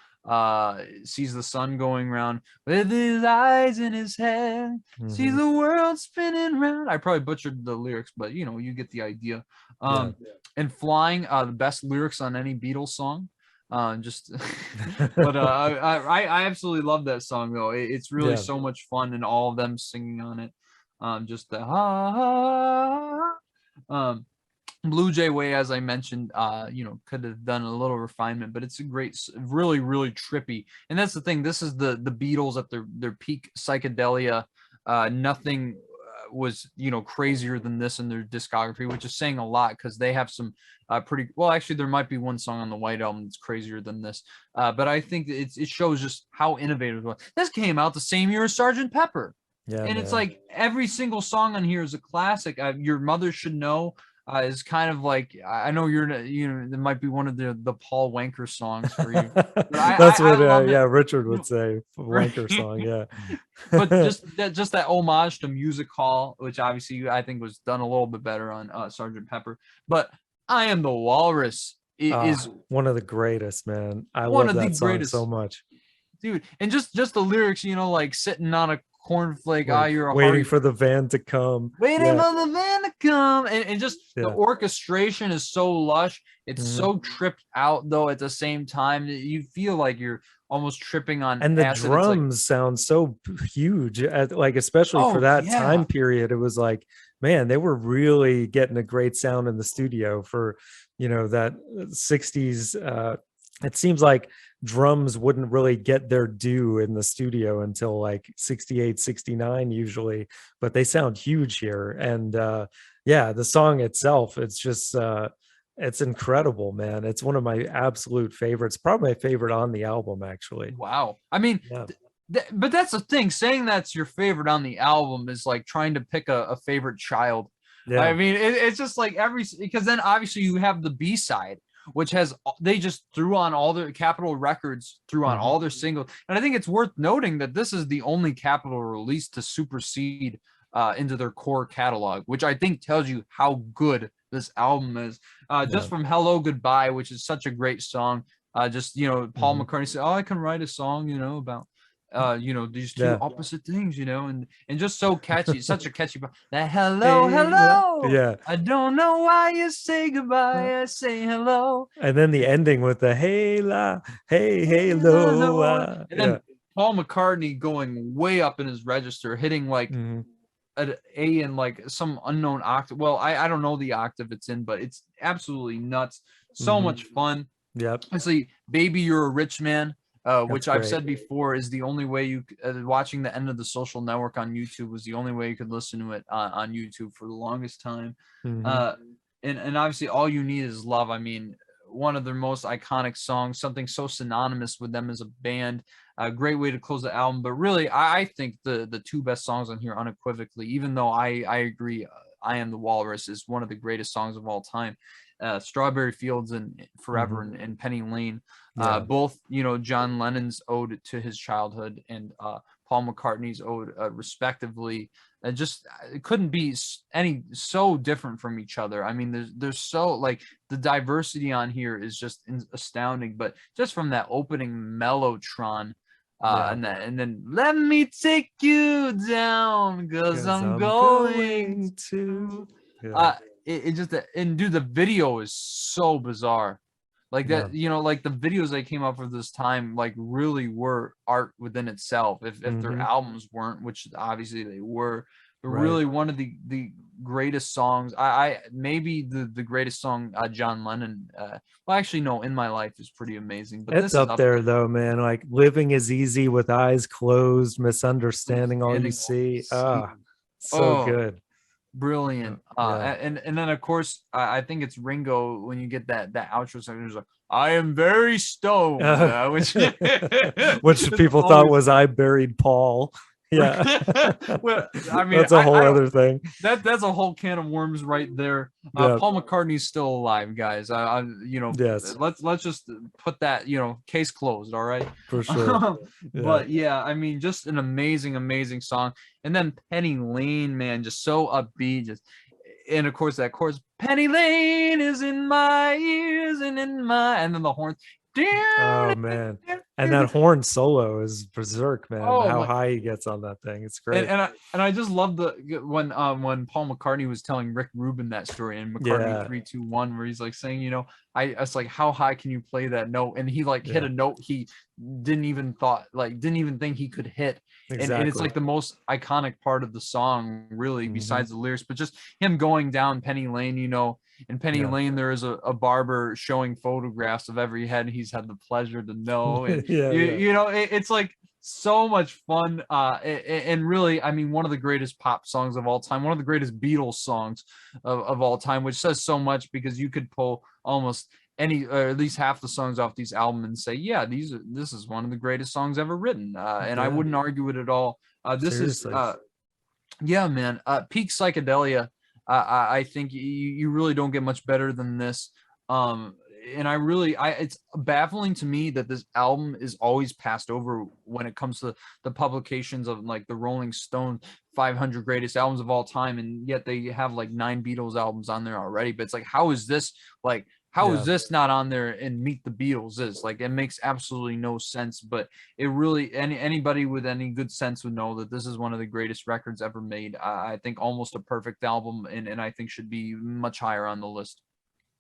Sees the sun going round with his eyes in his head, sees the world spinning round. I probably butchered the lyrics, but you know, you get the idea. And Flying, the best lyrics on any Beatles song. Just but I absolutely love that song though. It's really so much fun, and all of them singing on it. Just the Blue Jay Way, as I mentioned, you know, could have done a little refinement, but it's a great, really, really trippy. And that's the thing. This is the Beatles at their peak psychedelia. Nothing was, you know, crazier than this in their discography, which is saying a lot because they have some pretty well. Actually, there might be one song on the White Album that's crazier than this, but I think it shows just how innovative it was. This came out the same year as Sgt. Pepper. Yeah, and it's like every single song on here is a classic. Your Mother Should Know is kind of like, I know you know, it might be one of the Paul Wanker songs for you. That's what Richard would say, Wanker song, yeah. But just that homage to Music Hall, which obviously I think was done a little bit better on Sgt. Pepper. But I Am the Walrus is one of the greatest, man. I love that song so much, dude. And just the lyrics, you know, like sitting on a cornflake, you're waiting for the van to come, for the van to come, and just the orchestration is so lush. It's so tripped out though at the same time. You feel like you're almost tripping on and the acid. drums sound so huge, like especially for that time period. It was like, man, they were really getting a great sound in the studio for, you know, that 60s. It seems like drums wouldn't really get their due in the studio until like 68, 69 usually, but they sound huge here. And the song itself, it's just it's incredible, man. It's one of my absolute favorites, probably my favorite on the album, actually. Wow. I mean, but that's the thing, saying that's your favorite on the album is like trying to pick a favorite child. I mean, it's just like because then obviously you have the B-side, which they just threw on all their Capitol Records, threw on all their singles. And I think it's worth noting that this is the only Capitol release to supersede into their core catalog, which I think tells you how good this album is. Just from Hello Goodbye, which is such a great song. Just, you know, Paul McCartney said, I can write a song, you know, about you know, these two opposite things, you know, and just so catchy, such a catchy that hello, I don't know why you say goodbye, I say hello, and then the ending with the hey la, hey lo, and then Paul McCartney going way up in his register, hitting like an A in like some unknown octave. Well, I don't know the octave it's in, but it's absolutely nuts. So much fun. Obviously, Baby You're a Rich Man, which I've said before is the only way you watching the end of The Social Network on YouTube was the only way you could listen to it on YouTube for the longest time. And obviously All You Need Is Love. I mean, one of their most iconic songs, something so synonymous with them as a band. A great way to close the album. But really, I think the two best songs on here unequivocally, even though I agree, I Am the Walrus is one of the greatest songs of all time. Strawberry Fields and Forever and Penny Lane, both, you know, John Lennon's ode to his childhood and Paul McCartney's ode respectively. Just it couldn't be any so different from each other. I mean, there's so like the diversity on here is just astounding. But just from that opening mellotron, and then let me take you down because I'm going to. It just, and dude, the video is so bizarre, like that. You know, like the videos that came out for this time, like really were art within itself. If their albums weren't, which obviously they were, but really one of the greatest songs. I maybe the greatest song John Lennon. Well, actually, no, In My Life is pretty amazing. But it's up there though, man. Like Living Is Easy with Eyes Closed, Misunderstanding All You See. So good. Brilliant. And then of course I think it's Ringo when you get that outro section. There's like, I am very stoned, which people thought was I Buried Paul. Well, I mean, that's a whole other thing. That's a whole can of worms right there. Paul McCartney's still alive, guys. You know, let's just put that, you know, case closed. All right, for sure. But yeah, I mean, just an amazing song. And then Penny Lane, man, just so upbeat. And of course, that chorus, Penny Lane is in my ears and in my, and then the horn. Oh man, and that horn solo is berserk, man. Oh How my, high he gets on that thing, it's great. and I just love the when Paul McCartney was telling Rick Rubin that story in McCartney Yeah. 3-2-1, where he's like saying, you know, I was like, how high can you play that note? And he like hit Yeah. a note he didn't even think he could hit. And it's Exactly. like the most iconic part of the song, really, Mhm. besides the lyrics, but just him going down Penny Lane, you know. In Penny Yeah. Lane, there is a barber showing photographs of every head he's had the pleasure to know. And Yeah, yeah. you know, it's like so much fun. And really, I mean, one of the greatest pop songs of all time, one of the greatest Beatles songs of all time, which says so much, because you could pull almost any, or at least half the songs off these albums and say, yeah, this is one of the greatest songs ever written. And I Yeah. wouldn't argue it at all. This Seriously. is yeah, man. Peak psychedelia. I think you really don't get much better than this. And it's baffling to me that this album is always passed over when it comes to the publications of like the Rolling Stone 500 greatest albums of all time, and yet they have like 9 Beatles albums on there already. But it's like, how is this like? How is Yeah. this not on there? And Meet the Beatles is like, it makes absolutely no sense. But it really, anybody with any good sense would know that this is one of the greatest records ever made. I think almost a perfect album, and I think should be much higher on the list.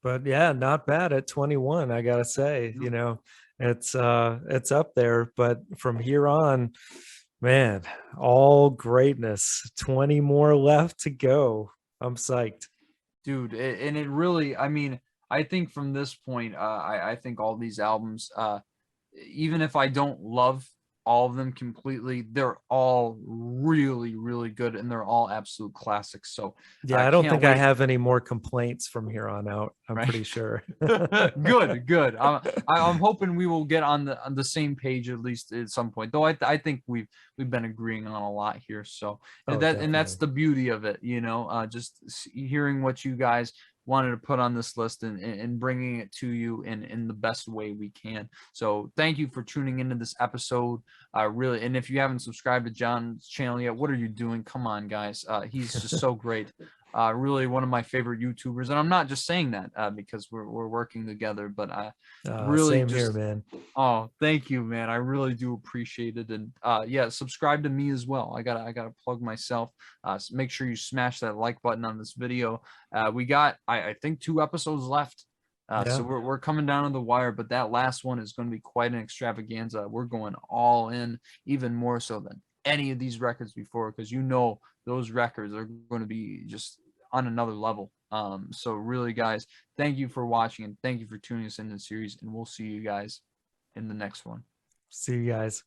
But yeah, not bad at 21, I gotta say. You know, it's up there, but from here on, man, all greatness. 20 more left to go. I'm psyched. Dude, and it really, I mean, I think from this point, I think all these albums, even if I don't love all of them completely, they're all really, really good, and they're all absolute classics. So Yeah, I don't can't think I wait. have any more complaints from here on out. I'm Right. pretty sure. Good. I'm hoping we will get on the same page at least at some point. Though I think we've been agreeing on a lot here. So Oh, and that's definitely. the beauty of it, you know. Just hearing what you guys wanted to put on this list, and bringing it to you in the best way we can. So thank you for tuning into this episode. Really, and if you haven't subscribed to John's channel yet, what are you doing? Come on, guys. He's just so great. Really one of my favorite YouTubers, and I'm not just saying that because we're working together, but really Same here, just, man. oh, thank you, man. I really do appreciate it. And yeah, subscribe to me as well. I gotta plug myself. So make sure you smash that like button on this video. We got I think 2 episodes left. So Yeah. we're coming down to the wire, but that last one is going to be quite an extravaganza. We're going all in, even more so than any of these records before, because you know those records are going to be just on another level. So really, guys, thank you for watching, and thank you for tuning us in the series, and we'll see you guys in the next one. See you guys.